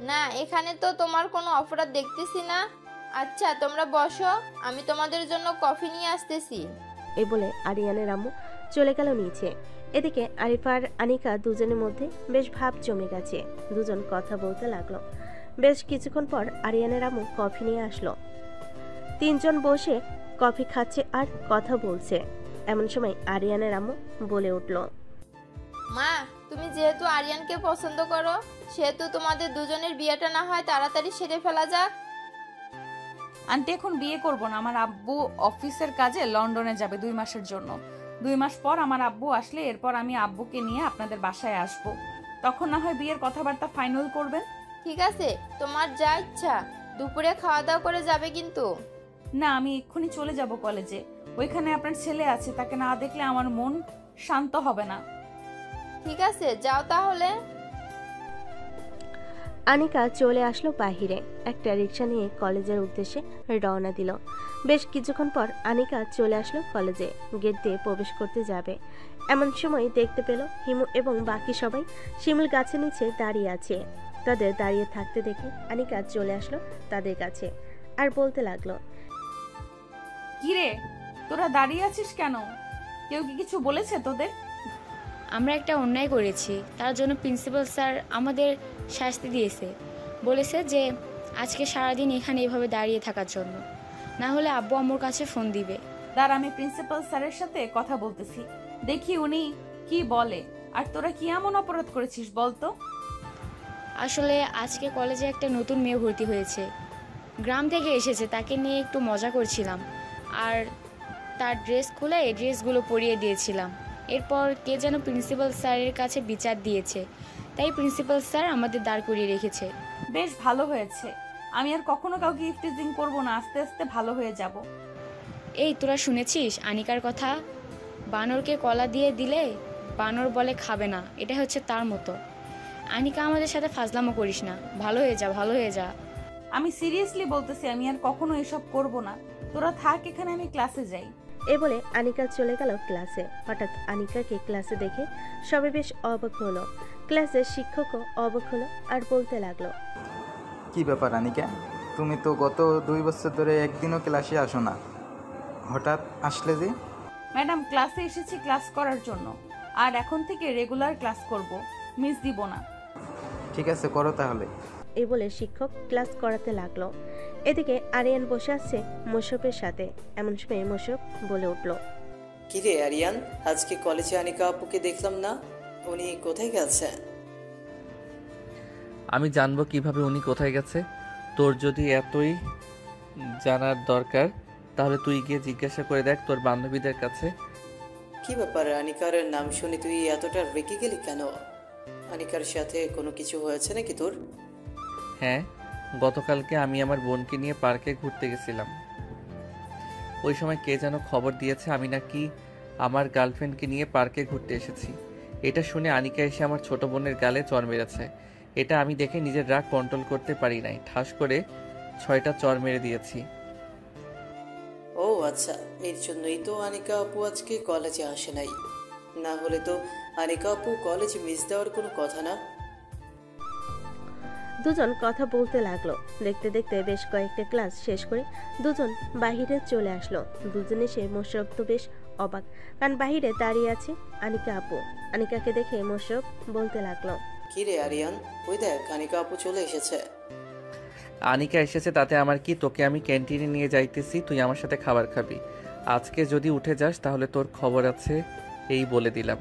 না, এখানে তো তোমার কোনো অপরাধ দেখতেছি না। আচ্ছা তোমরা বসো, আমি তোমাদের জন্য কফি নিয়ে আসতেছি। এই বলে আরিয়ানের আম্মু চলে গেল নিচে। এদিকে আরিফা আর আনিকা দুজনের মধ্যে বেশ ভাব জমে গেছে। দুজন কথা বলতে লাগলো। বেশ কিছুক্ষণ পর আরিয়ানের আম্মু কফি নিয়ে আসলো। তিনজন বসে কফি খাচ্ছে আর কথা বলছে। এমন সময় আরিয়ানের আম্মু বলে উঠল, মা, তুমি যেহেতু আরিয়ানকে পছন্দ করো, সেহেতু তোমাদের দুজনের বিয়েটা না হয় তাড়াতাড়ি সেরে ফেলা যাক। আন্টি, এখন বিয়ে করব না। আমার আব্বু অফিসের কাজে লন্ডনে যাবে 2 মাসের জন্য। 2 মাস পর আমার আব্বু আসলে এরপর আমি আব্বুকে নিয়ে আপনাদের বাসায় আসব। তখন না হয় বিয়ের কথাবার্তা ফাইনাল করবেন। ঠিক আছে, তোমার যা ইচ্ছা। দুপুরে খাওয়া দাওয়া করে যাবে কিন্তু। না, আমি এক্ষুনি চলে যাব কলেজে। ওইখানে আপনার ছেলে আছে, তাকে না দেখলে আমার মন শান্ত হবে না। ঠিক আছে, যাও তাহলে। আনিকা চলে আসলো বাহিরে। একটা রিক্সা নিয়ে কলেজের উদ্দেশ্যে রওনা দিল। বেশ কিছুক্ষণ পর আনিকা চলে আসলো কলেজে। গেট দিয়ে প্রবেশ করতে যাবে, এমন সময় দেখতে পেল হিমু এবং বাকি সবাই শিমুল গাছের নিচে দাঁড়িয়ে আছে। তাদের দাঁড়িয়ে থাকতে দেখে আনিকা চলে আসলো তাদের কাছে আর বলতে লাগলো, কিরে, তোরা দাঁড়িয়ে আছিস কেন? কেউ কি কিছু বলেছে তোদের? আমরা একটা অন্যায় করেছি, তার জন্য প্রিন্সিপাল স্যার আমাদের শাস্তি দিয়েছে। বলেছে যে আজকে সারাদিন এখানে এভাবে দাঁড়িয়ে থাকার জন্য, না হলে আব্বু আম্মুর কাছে ফোন দিবে। দাঁড়া, আমি প্রিন্সিপাল স্যারের সাথে কথা বলতেছি, দেখি উনি কি বলে। আর তোরা কি এমন অপরাধ করেছিস বলতো? আসলে আজকে কলেজে একটা নতুন মেয়ে ভর্তি হয়েছে, গ্রাম থেকে এসেছে। তাকে নিয়ে একটু মজা করছিলাম আর তার ড্রেস খুলে এই ড্রেসগুলো পরিয়ে দিয়েছিলাম। এরপর কে যেন প্রিন্সিপাল স্যারের কাছে বিচার দিয়েছে, তাই প্রিন্সিপাল স্যার আমাদের দাঁড় করিয়ে রেখেছে। বেশ ভালো হয়েছে। আমি আর কখনো কাউকে ইফটিজিং করব না, আস্তে আস্তে ভালো হয়ে যাব। এই তোরা শুনেছিস আনিকার কথা? বানরকে কলা দিয়ে দিলে বানর বলে খাবে না, এটা হচ্ছে তার মতো। আনিকা, আমাদের সাথে ফাজলামো করিস না, ভালো হয়ে যা, ভালো হয়ে যা। আমি সিরিয়াসলি বলতেছি, আমি আর কখনো এসব করব না। তোরা থাক এখানে, আমি ক্লাসে যাই। এ বলে আনিকা চলে গেল ক্লাসে। হঠাৎ আনিকাকে ক্লাসে দেখে সবাই বেশ অবাক হলো। ক্লাসের শিক্ষকও অবাক হলো আর বলতে লাগলো, কি ব্যাপার আনিকা, তুমি তো গত 2 বছর ধরে একদিনও ক্লাসে আসো না, হঠাৎ আসলে যে? ম্যাডাম, ক্লাসে এসেছি ক্লাস করার জন্য, আর এখন থেকে রেগুলার ক্লাস করব, মিস দিব না। ঠিক আছে, করো তাহলে। এই বলে শিক্ষক ক্লাস করাতে লাগলো। এদিকে আরিয়ান বসে আছে মোশারফের সাথে। এমন সময় মোশারফ বলে উঠল, কিরে আরিয়ান, আজকে কলেজে আনিকা আপুকে দেখলাম না, উনি কোথায় গেছে? আমি জানবো কিভাবে উনি কোথায় গেছে? তোর যদি এতই জানার দরকার তাহলে তুই গিয়ে জিজ্ঞাসা করে দেখ তোর বান্ধবীদের কাছে। কি ব্যাপার, আনিকার নাম শুনে তুই এতটা রেগে গেলি কেন? আনিকার সাথে কোনো কিছু হয়েছে নাকি তোর? হ্যাঁ, গতকালকে আমি আমার বোনকে নিয়ে পার্কে ঘুরতে গেছিলাম। ওই সময় কে যেন খবর দিয়েছে আমি নাকি আমার গার্লফ্রেন্ডকে নিয়ে পার্কে ঘুরতে এসেছি। এটা শুনে আনিকা এসে আমার ছোট বোনের গালে চড় মেরেছে। এটা আমি দেখে নিজের রাগ কন্ট্রোল করতে পারি নাই, ঠাস করে 6টা চড় মেরে দিয়েছি। ও আচ্ছা, এর জন্যই তো আনিকা আপু আজকে কলেজে আসে নাই। না হলে তো আনিকা আপু কলেজে মিস দেওয়ার কোনো কথা না। দুজন কথা বলতে লাগলো। দেখতে দেখতে বেশ কয়েকটা ক্লাস শেষ করে দুজন বাহিরে চলে আসলো। দুজন এসে মোশাররফ তো বেশ অবাক, কারণ বাহিরে দাঁড়িয়ে আছে আনিকা আপু। আনিকাকে দেখে মোশাররফ বলতে লাগলো, কি রে আরিয়ান, ওই দেখ আনিকা আপু চলে এসেছে। আনিকা এসেছে তাতে আমার কি? তোকে আমি ক্যান্টিনে নিয়ে যাইতেছি, তুই আমার সাথে খাবার খাবি। আজকে যদি উঠে যাস তাহলে তোর খবর আছে, এই বলে দিলাম।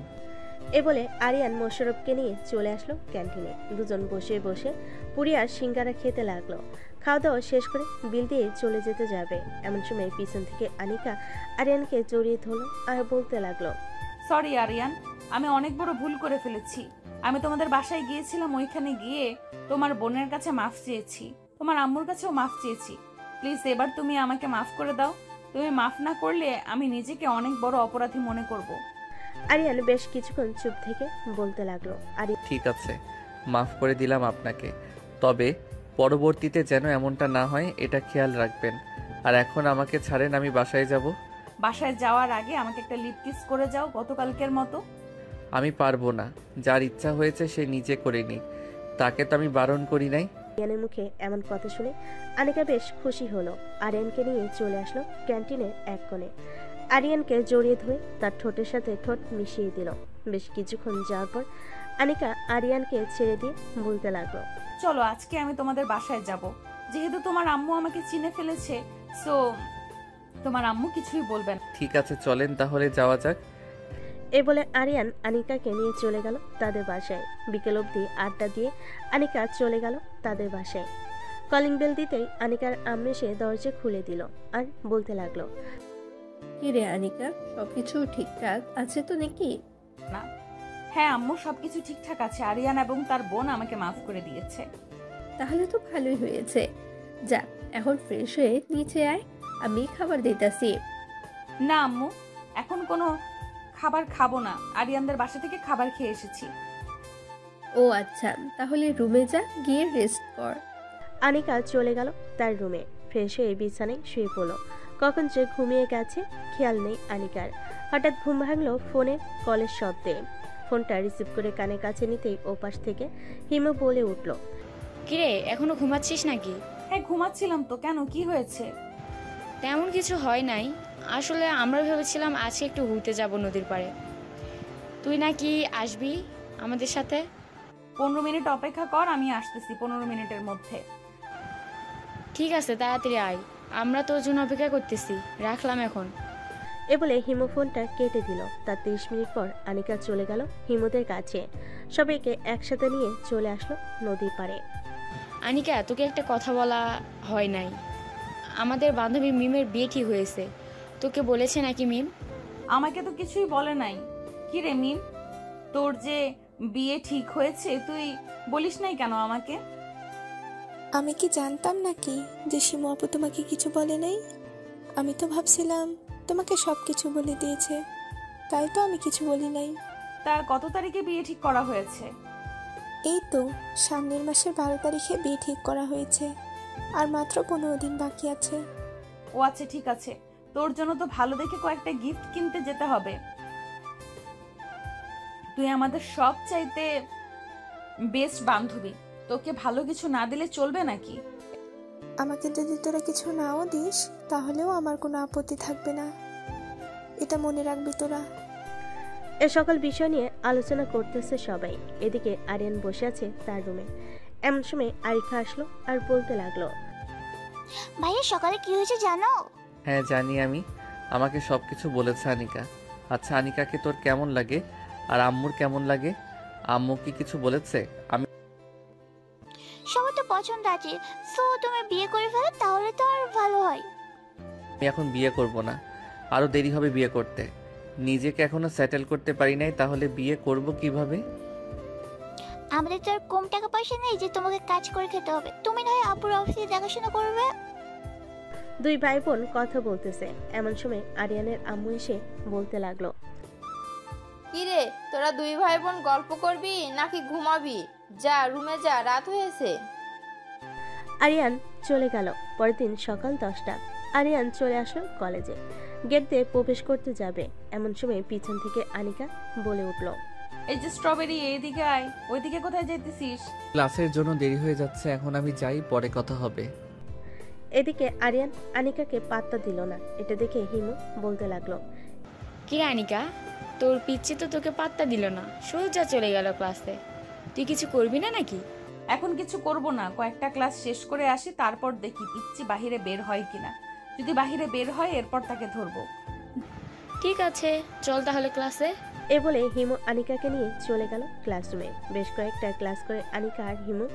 এ বলে আরিয়ান মোশাররফকে নিয়ে চলে আসলো ক্যান্টিনে। দুজন বসে বসে পুরি আর সিঙ্গারা খেতে লাগলো। খাওয়া দাওয়া শেষ করে বিল দিয়ে চলে যেতে যাবে, এমন সময় পিছন থেকে আনিকা আরিয়ানকে জড়িয়ে ধরলো আর বলতে লাগলো, সরি আরিয়ান, আমি অনেক বড় ভুল করে ফেলেছি। আমি তোমাদের বাসায় গিয়েছিলাম, ওইখানে গিয়ে তোমার বোনের কাছে মাফ চেয়েছি, তোমার আম্মুর কাছেও মাফ চেয়েছি। প্লিজ এবার তুমি আমাকে মাফ করে দাও। তুমি মাফ না করলে আমি নিজেকে অনেক বড় অপরাধী মনে করব। আরিয়ান বেশ কিছুক্ষণ চুপ থেকে বলতে লাগলো, ঠিক আছে, মাফ করে দিলাম আপনাকে, তবে পরবর্তীতে যেন এমনটা না হয় এটা খেয়াল রাখবেন। আর এখন আমাকে ছাড়েন, আমি বাসায় যাব। বাসায় যাওয়ার আগে আমাকে একটা লিপ কিস করে যাও গতকালকের মতো। আমি পারবো না, যার ইচ্ছা হয়েছে সে নিজে করে নিক, তাকে তো আমি বারণ করি নাই। আরিয়ানের মুখে এমন কথা শুনে আনিকা বেশ খুশি হলো। আরিয়ানকে নিয়ে চলে আসলো ক্যান্টিনের এক কোণে। আরিয়ানকে জড়িয়ে ধরে তার ঠোঁটের সাথে ঠোঁট মিশিয়ে দিল। বেশ কিছুক্ষণ যাওয়ার পর আনিকা আরিয়ানকে ছেড়ে দিয়ে বলতে লাগলো, চলো আজকে আমি তোমাদের বাসায় যাব। যেহেতু তোমার আম্মু আমাকে চিনে ফেলেছে, সো তোমার আম্মু কিছুই বলবে না। ঠিক আছে, চলেন তাহলে যাওয়া যাক। এ বলে আরিয়ান আনিকাকে নিয়ে চলে গেল তাদের বাসায়। বিকেল অবধি আড্ডা দিয়ে আনিকা চলে গেল তাদের বাসায়। কলিং বেল দিতেই আনিকার আম্মু এসে দরজা খুলে দিল আর বলতে লাগলো, কি রে আনিকা, সবকিছু ঠিকঠাক আছে তো নাকি? না, হ্যাঁ আম্মু, সবকিছু ঠিকঠাক আছে। আরিয়ান এবং তার বোন আমাকে মাফ করে দিয়েছে। তাহলে তো ভালোই হয়েছে। যা, এখন ফ্রেশ হয়ে নিচে আয়, আমি খাবার দিতেছি। না আম্মু, এখন কোনো খাবার খাবো না। আরিয়ানদের বাসা থেকে খাবার খেয়ে এসেছি। ও আচ্ছা, তাহলে রুমে যা, গিয়ে রেস্ট কর। আনিকা চলে গেল তার রুমে। ফ্রেশ হয়ে বিছানায় শুয়ে পড়ল। কখন যে ঘুমিয়ে গেছে খেয়াল নেই আনিকার। হঠাৎ ঘুম ভাঙলো ফোনের কলের শব্দে। ফোনটা রিসিভ করে কানে কাছে নিতেই ওপাশ থেকে হিমু বলে উঠল, কিরে এখনো ঘুমাচ্ছিস নাকি? হ্যাঁ ঘুমাচ্ছিলাম তো, কেন কি হয়েছে? তেমন কিছু হয় নাই, আসলে আমরা ভেবেছিলাম আজকে একটু ঘুরতে যাব নদীর পাড়ে। তুই নাকি আসবি আমাদের সাথে? 15 মিনিট অপেক্ষা কর, আমি আসতেছি 15 মিনিটের মধ্যে। ঠিক আছে, তাড়াতাড়ি আয়, আমরা তোর জন্য অপেক্ষা করতেছি। রাখলাম এখন। এ বলে হিমু ফোনটা কেটে দিল। তার 30 মিনিট পর আনিকা চলে গেল হিমুদের কাছে। সবাইকে একসাথে নিয়ে চলে আসলো নদীর পাড়ে। আনিকা, তোকে একটা কথা বলা হয় নাই। আমাদের বান্ধবী মিমের বিয়ে ঠিক হয়েছে। তোকে বলেছে নাকি মিম? আমাকে তো কিছুই বলে নাই। কি রে মিম, তোর যে বিয়ে ঠিক হয়েছে তুই বলিস নাই কেন আমাকে? আমি কি জানতাম নাকি যে শিমু আপু তোমাকে কিছু বলে নাই? আমি তো ভাবছিলাম তোমাকে সব কিছু বলে দিয়েছে, তাই তো আমি কিছু বলি নাই। তার কত তারিখে বিয়ে ঠিক করা হয়েছে? এই তো সামনের মাসের 12 তারিখে বিয়ে ঠিক করা হয়েছে, আর মাত্র 15 দিন বাকি আছে। ও আচ্ছা, ঠিক আছে। তোর জন্য তো ভালো দেখে কয়েকটা গিফট কিনতে যেতে হবে। তুই আমাদের সব চাইতে বেস্ট বান্ধবী, তোকে ভালো কিছু না দিলে চলবে নাকি? আমাকে যদি তোরা কিছু নাও দিস তাহলেও আমার কোনো আপত্তি থাকবে না, এটা মনে রাখবি তোরা। এ সকল বিষয় নিয়ে আলোচনা করতেছে সবাই। এদিকে আরিয়ান বসে আছে তার রুমে। এমন সময় আরিফা আসলো আর বলতে লাগলো, ভাইয়া সকালে কি হয়েছে জানো? হ্যাঁ জানি আমি, আমাকে সব কিছু বলেছে আনিকা। আচ্ছা আনিকাকে তোর কেমন লাগে আর আম্মুর কেমন লাগে? আম্মু কি কিছু বলেছে? আমি সবার তো পছন্দ আছে, সো তুমি বিয়ে করে ফেলো, তাহলে তো আর ভালো হয়। আমি এখন বিয়ে করব না, আরও দেরি হবে বিয়ে করতে। নিজেকে এখনো সেটেল করতে পারি নাই, তাহলে বিয়ে করব কিভাবে? আমাদের তো আর কম টাকা পয়সা নেই যে তোমাকে কাজ করে খেতে হবে। তুমি না হয় আপুর অফিসে দেখাশোনা করবে। দুই ভাই বোন কথা বলতেছে, এমন সময় আরিয়ানের আম্মু এসে বলতে লাগলো, কি রে, তোরা দুই ভাই বোন গল্প করবি নাকি ঘুমাবি? যা রুমে যা, রাত হয়েছে। আরিয়ান চলে গেল। পরের দিন সকাল 10টা। আরিয়ান চলে আসলো কলেজে। গেট দিয়ে প্রবেশ করতে যাবে, এমন সময় পিছন থেকে আনিকা বলে উঠল, এই যে স্ট্রবেরি, এইদিকে আয়। ওইদিকে কোথায় যেতেছিস? ক্লাসের জন্য দেরি হয়ে যাচ্ছে, এখন আমি যাই, পরে কথা হবে। এদিকে আরিয়ান আনিকাকে পাত্তা দিল না। এটা দেখে হিমু বলতে লাগলো, কি রে আনিকা, তোর পিচ্ছি তো তোকে পাত্তা দিল না, সোজা চলে গেল ক্লাসে। তুই কিছু করবি না নাকি? এখন কিছু করব না, কয়েকটা ক্লাস শেষ করে আসি, তারপর দেখি পিচ্ছি বাহিরে বের হয় কিনা। যদি বাহিরে বের হয় এরপর তাকে ধরবো। ঠিক আছে, চল তাহলে ক্লাসে। এ বলে হিমু আনিকাকে নিয়ে চলে গেল ক্লাসরুমে। বেশ কয়েকটা ক্লাস করে আনিকা আর হিমু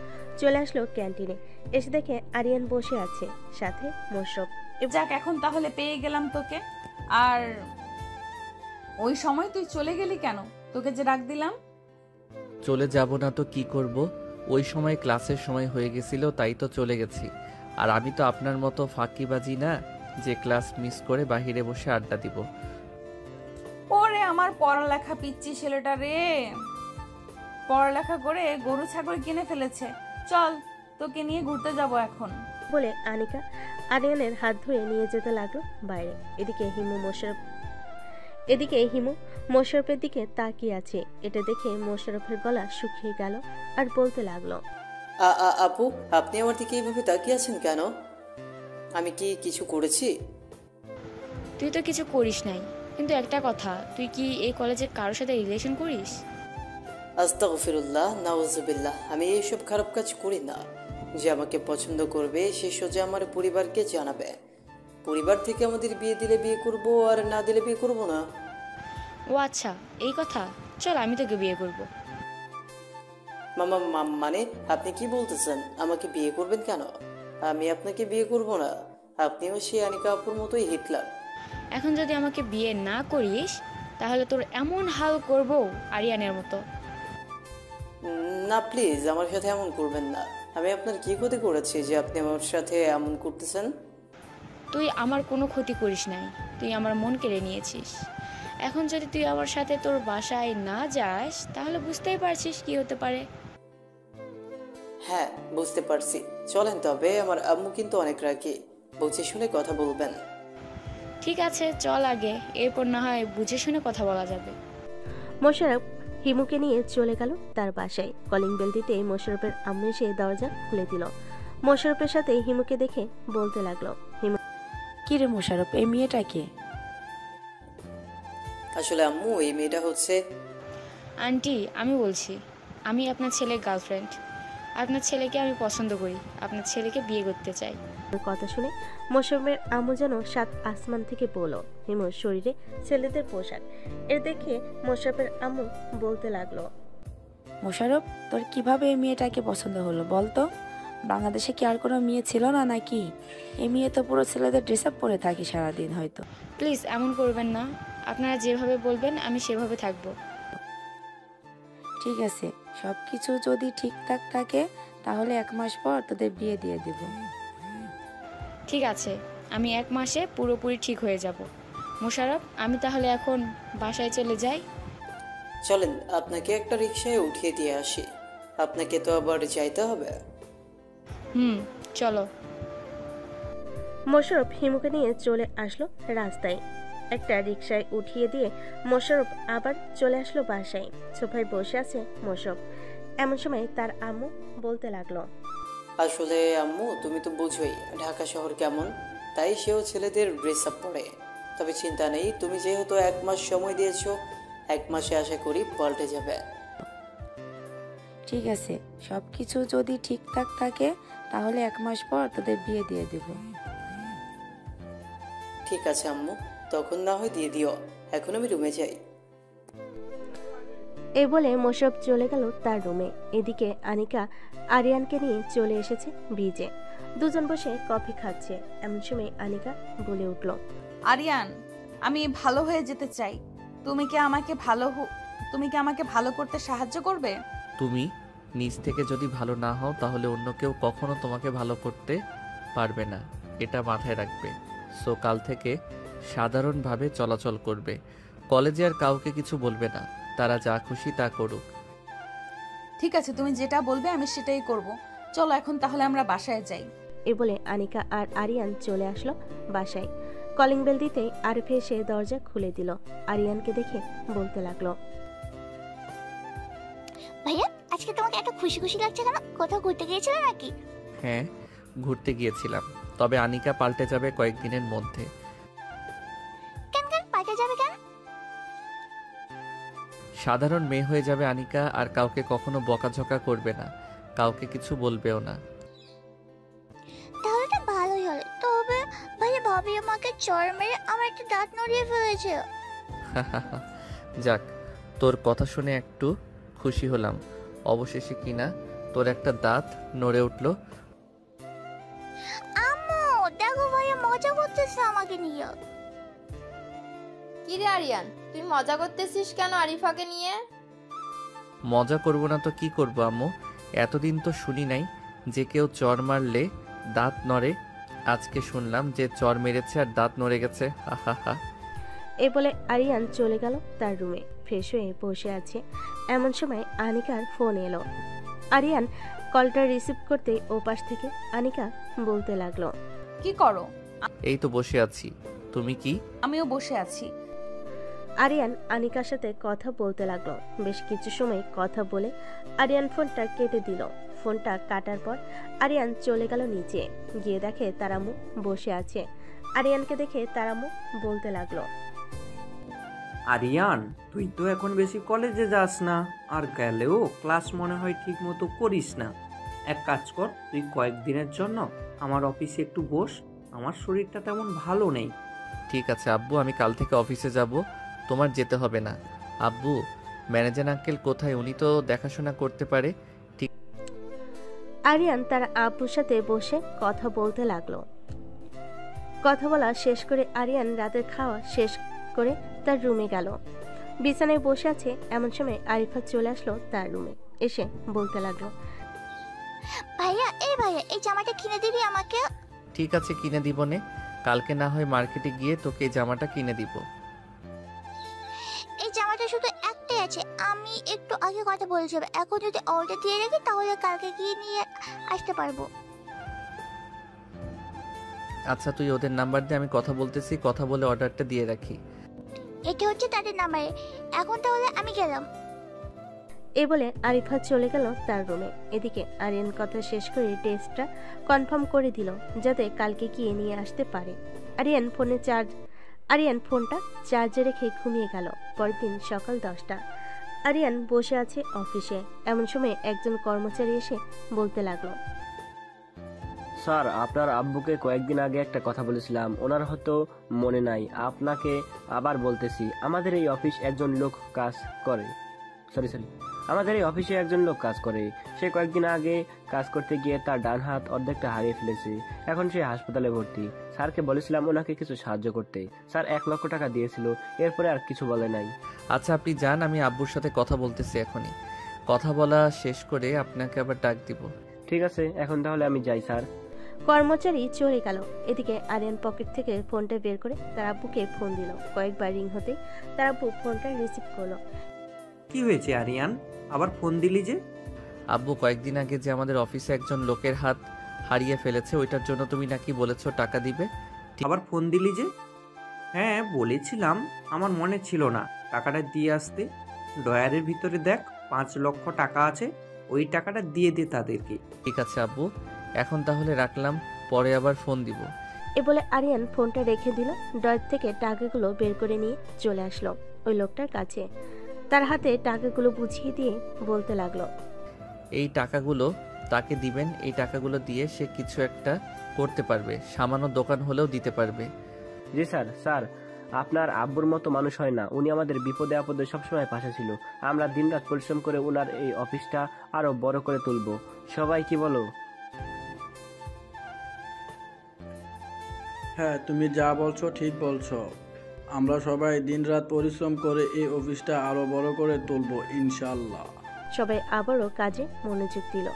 চলে আসলো ক্যান্টিনে। এসে দেখে আরিয়ান বসে আছে, সাথে মোশরফ। যাক, এখন তাহলে পেয়ে গেলাম তোকে। আর ওই সময় তুই চলে গেলি কেন? তোকে যে ডাক দিলাম। চলে যাব না তো কি করব, ওই সময় ক্লাসের সময় হয়ে গেছিল, তাই তো চলে গেছি। আর আমি তো আপনার মতো ফাঁকিবাজি না যে ক্লাস মিস করে বাহিরে বসে আড্ডা দিব। ওরে আমার পড়ালেখা পিচ্ছি ছেলেটা রে, পড়ালেখা করে গরু ছাগল কিনে ফেলেছে। চল, তোকে নিয়ে ঘুরতে যাব এখন। বলে আনিকা আরিয়ানের হাত ধরে নিয়ে যেতে লাগলো বাইরে। এদিকে হিমু মোশারফের দিকে তাকিয়ে আছে। এটা দেখে মোশারফের গলা শুকিয়ে গেল আর বলতে লাগলো, আপু, আপনি আমার দিকে এইভাবে তাকিয়ে আছেন কেন? আমি কি কিছু করেছি? তুই তো কিছু করিস নাই, কিন্তু একটা কথা, তুই কি এই কলেজের কারোর সাথে রিলেশন করিস? আস্তাগফিরুল্লাহ, নাউজুবিল্লাহ। আমি এইসব খারাপ কাজ করি না। যে আমাকে পছন্দ করবে সে সোজা আমার পরিবারকে জানাবে। পরিবার থেকে আমাদের বিয়ে দিলে বিয়ে করব, আর না দিলে বিয়ে করব না। ও আচ্ছা, এই কথা। চল, আমি তোকে বিয়ে করব। মানে আপনি কি বলতেছেন? আমাকে বিয়ে করবেন কেন? আমি আপনাকে বিয়ে করব না। আপনিও সেই আনিকা আপুর মতোই হিটলার। এখন যদি আমাকে বিয়ে না করিস তাহলে তোর এমন হাল করব আরিয়ানের মতো। না প্লিজ, আমার সাথে এমন করবেন না। আমি আপনার কি ক্ষতি করেছি যে আপনি আমার সাথে এমন করতেছেন? তুই আমার কোনো ক্ষতি করিস নাই, তুই আমার মন কেড়ে নিয়েছিস। এখন যদি তুই আমার সাথে তোর বাসায় না যাস তাহলে বুঝতেই পারছিস কি হতে পারে। হ্যাঁ, বুঝতে পারছি। চলেন তবে, আমার আম্মু কিন্তু অনেক রাগী, বুঝে শুনে কথা বলবেন। ঠিক আছে, চল আগে, এরপর না হয় বুঝে শুনে কথা বলা যাবে। মোশারফ হিমুকে নিয়ে চলে গেল তার বাসায়। কলিং বেল দিতে মোশারফের আম্মু এসে দরজা খুলে দিল। মোশারফের সাথে হিমুকে দেখে বলতে লাগলো, হিমু, কি রে মোশারফ, এই মেয়েটা কে? আসলে আম্মু, এই মেয়েটা হচ্ছে... আন্টি, আমি বলছি, আমি আপনার ছেলের গার্লফ্রেন্ড। আপনার ছেলেকে আমি পছন্দ করি, আপনার ছেলেকে বিয়ে করতে চাই। কথা শুনে মোশারফের আম্মু যেন সাত আসমান থেকে পড়লো। হিমুর শরীরে ছেলেদের পোশাক। এর দেখে মোশারফের আম্মু বলতে লাগলো, মোশারফ, তোর কিভাবে এই মেয়েটাকে পছন্দ হলো বলতো? বাংলাদেশে কি আর কোনো মেয়ে ছিল না নাকি? এই মেয়ে তো পুরো ছেলেদের ড্রেস আপ পরে থাকি সারাদিন। হয়তো প্লিজ এমন করবেন না, আপনারা যেভাবে বলবেন আমি সেভাবে থাকবো। ঠিক আছে, সব কিছু যদি ঠিকঠাক থাকে তাহলে 1 মাস পর তোদের বিয়ে দিয়ে দেব। ঠিক আছে, আমি 1 মাসে পুরোপুরি ঠিক হয়ে যাব। মোশারফ, আমি তাহলে এখন বাসায় চলে যাই। চলেন, আপনাকে একটা রিকশায় উঠিয়ে দিয়ে আসি। আপনাকে তো আবার যাইতে হবে। চলো। মোশারফ হিমুকে নিয়ে চলে আসলো রাস্তায়। একটা রিকশায় উঠিয়ে দিয়ে মোশারফ আবার চলে আসলো বাসায়। সোফায় বসে আছে মোশারফ। এমন সময় তার আম্মু বলতে লাগলো, আসলে আম্মু, তুমি তো বুঝোই ঢাকা শহর কেমন, তাই সেও ছেলেদের ড্রেস আপ পরে। তবে চিন্তা নেই, তুমি যেহেতু 1 মাস সময় দিয়েছো, 1 মাসে আশা করি পাল্টে যাবে। ঠিক আছে, সব কিছু যদি ঠিকঠাক থাকে তাহলে 1 মাস পর তোদের বিয়ে দিয়ে দেব। ঠিক আছে আম্মু, তখন না হয় দিয়ে দিও। এখন আমি রুমে যাই। এই বলে মোশারফ চলে গেল তার রুমে। এদিকে আনিকা আরিয়ানকে নিয়ে চলে এসেছে ব্রিজে। দুজন বসে কফি খাচ্ছে। এমন সময় আনিকা বলে উঠল, আরিয়ান, আমি ভালো হয়ে যেতে চাই। তুমি কি আমাকে ভালো করতে সাহায্য করবে? তুমি নিজ থেকে যদি ভালো না হও তাহলে অন্য কেউ কখনো তোমাকে ভালো করতে পারবে না, এটা মাথায় রাখবে। সো কাল থেকে সাধারণভাবে চলাচল করবে, কলেজে আর কাউকে কিছু বলবে না, তারা যা খুশি তা করুক। ঠিক আছে, তুমি যেটা বলবে আমি সেটাই করব। চলো এখন তাহলে আমরা বাসায় যাই। এ বলে আনিকা আর আরিয়ান চলে আসলো বাসায়। কলিং বেল দিতেই আরিফ এসে দরজা খুলে দিল। আরিয়ানকে দেখে বলতে লাগলো, ভাইয়া আজকে তোমাকে এত খুশি খুশি লাগছে কেন? কোথাও ঘুরতে গিয়েছিলে নাকি? হ্যাঁ, ঘুরতে গিয়েছিলাম, তবে আনিকা পাল্টে যাবে কয়েকদিনের মধ্যে। কেন পাল্টে যাবে কেন? সাধারণ মেয়ে হয়ে যাবে আনিকা, আর কাউকে কখনো বকাঝকা করবে না, কাউকে কিছু বলবেও না। তাহলে তো ভালোই হলো। তবে ভাইয়া ভাবি আমাকে চড় মেরে আমার একটা দাঁত নড়িয়ে ফেলেছে। যাক, তোর কথা শুনে একটু খুশি হলাম। অবশেষে কিনা তোর একটা দাঁত নড়ে উঠলো। আম্মু দেখো ভাইয়া মজা করতেছে আমাকে নিয়ে। কি রে আরিয়ান, তুই মজা করতেছিস কেন আরিফাকে নিয়ে? মজা করব না তো কি করব আম্মু? এতদিন তো শুনি নাই যে কেউ চর মারলে দাঁত নড়ে। আজকে শুনলাম যে চর মেরেছে আর দাঁত নড়ে গেছে। হা। এ বলে আরিয়ান চলে গেল তার রুমে। ফ্রেশ হয়ে বসে আছে। এমন সময় আনিকার ফোন এলো। আরিয়ান কলটা রিসিভ করতে ওপাশ থেকে আনিকা বলতে লাগলো, কি করো? এই তো বসে আছি, তুমি কি? আমিও বসে আছি। আরিয়ান আনিকার সাথে কথা বলতে লাগলো। বেশ কিছু সময় কথা বলে আরিয়ান ফোনটা কেটে দিল। ফোনটা কাটার পর আরিয়ান চলে গেল নিচে। গিয়ে দেখে তার আম্মু বসে আছে। আরিয়ানকে দেখে তার আম্মু বলতে লাগলো, আরিয়ান, তুই তো এখন বেশি কলেজে যাস না, আর গেলেও ক্লাস মনে হয় ঠিক মতো করিস না। এক কাজ কর, তুই কয়েকদিনের জন্য আমার অফিসে একটু বস, আমার শরীরটা তেমন ভালো নেই। ঠিক আছে আব্বু, আমি কাল থেকে অফিসে যাব, তোমার যেতে হবে না। আব্বু, ম্যানেজার আঙ্কেল কোথায়? উনি তো দেখাশোনা করতে পারে। ঠিক। আরিয়ান তার আব্বুর সাথে বসে কথা বলতে লাগলো। কথা বলা শেষ করে আরিয়ান রাতের খাওয়া শেষ করে তার রুমে গেল। বিছানায় বসে আছে। এমন সময় আরিফা চলে আসলো তার রুমে। এসে বলতে লাগলো, ভাইয়া এই জামাটা কিনে দিবি আমাকে? ঠিক আছে, কিনে দিব নে। কালকে না হয় মার্কেটে গিয়ে তোকে এই জামাটা কিনে দিব। এই জামাটা শুধু একটাই আছে, আমি একটু আগে কথা বলেছিলাম। এখন যদি অর্ডার দিয়ে রাখি তাহলে কালকে গিয়ে নিয়ে আসতে পারবো। আচ্ছা, তুই ওদের নাম্বার দিয়ে, আমি কথা বলতেছি, কথা বলে অর্ডারটা দিয়ে রাখি। এটা হচ্ছে তাদের নাম্বারে। এখন তাহলে আমি গেলাম। এ বলে আরিফা চলে গেল তার রুমে। এদিকে আরিয়ান কথা শেষ করে টেস্টটা কনফার্ম করে দিল যাতে কালকে গিয়ে নিয়ে আসতে পারে। আরিয়ান ফোনটা চার্জে রেখে ঘুমিয়ে গেল। পরের দিন সকাল 10টা। আরিয়ান বসে আছে অফিসে। এমন সময় একজন কর্মচারী এসে বলতে লাগলো, স্যার, আপনার আব্বুকে কয়েকদিন আগে একটা কথা বলেছিলাম, ওনার হয়তো মনে নাই। আপনাকে আবার বলতেছি, আমাদের এই অফিসে একজন লোক কাজ করে। সে কয়েকদিন আগে কাজ করতে গিয়ে তার ডান হাত অর্ধেকটা হারিয়ে ফেলেছে। এখন সে হাসপাতালে ভর্তি। স্যারকে বলেছিলাম ওনাকে কিছু সাহায্য করতে। স্যার 1 লক্ষ টাকা দিয়েছিল, এরপরে আর কিছু বলে নাই। আচ্ছা, আপনি যান, আমি আব্বুর সাথে কথা বলতেছি এখনই। কথা বলা শেষ করে আপনাকে আবার ডাক দিব। ঠিক আছে, এখন তাহলে আমি যাই স্যার। কর্মচারী চলে গেল। এদিকে আরিয়ান পকেট থেকে ফোনটা বের করে তার আব্বুকে ফোন দিল। কয়েকবার রিং হতে তার আব্বু ফোনটা রিসিভ করলো। কি হয়েছে আরিয়ান, আবার ফোন দিলি যে? আব্বু, কয়েকদিন আগে যে আমাদের অফিসে একজন লোকের হাত হারিয়ে ফেলেছে, ওইটার জন্য তুমি নাকি বলেছো টাকা দিবে। আবার ফোন দিলি যে? হ্যাঁ বলেছিলাম, আমার মনে ছিল না টাকাটা দিয়ে আসতে। ডয়ারের ভিতরে দেখ 5 লক্ষ টাকা আছে, ওই টাকাটা দিয়ে দে তাদেরকে। ঠিক আছে আব্বু, এখন তাহলে রাখলাম, পরে আবার ফোন দিব। এ বলে আরিয়ান ফোনটা রেখে দিল। ডয়ার থেকে টাকাগুলো বের করে নিয়ে চলে আসলো ওই লোকটার কাছে। তার হাতে টাকাগুলো বুঝিয়ে দিয়ে বলতে লাগলো, এই টাকাগুলো তাকে দিবেন। এই টাকাগুলো দিয়ে সে কিছু একটা করতে পারবে, সামান্য দোকান হলেও দিতে পারবে। জি স্যার। স্যার, আপনার আব্বুর মতো মানুষ হয় না। উনি আমাদের বিপদে আপদে সবসময় পাশে ছিল। আমরা দিনরাত পরিশ্রম করে উনার এই অফিসটা আরো বড় করে তুলবো। সবাই কি বলো? হ্যাঁ, তুমি যা বলছো ঠিক বলছো। আমরা সবাই দিনরাত পরিশ্রম করে এই অফিসটা আরো বড় করে তুলবো ইনশাল্লাহ। সবাই আবারও কাজে মনোযোগ দিল।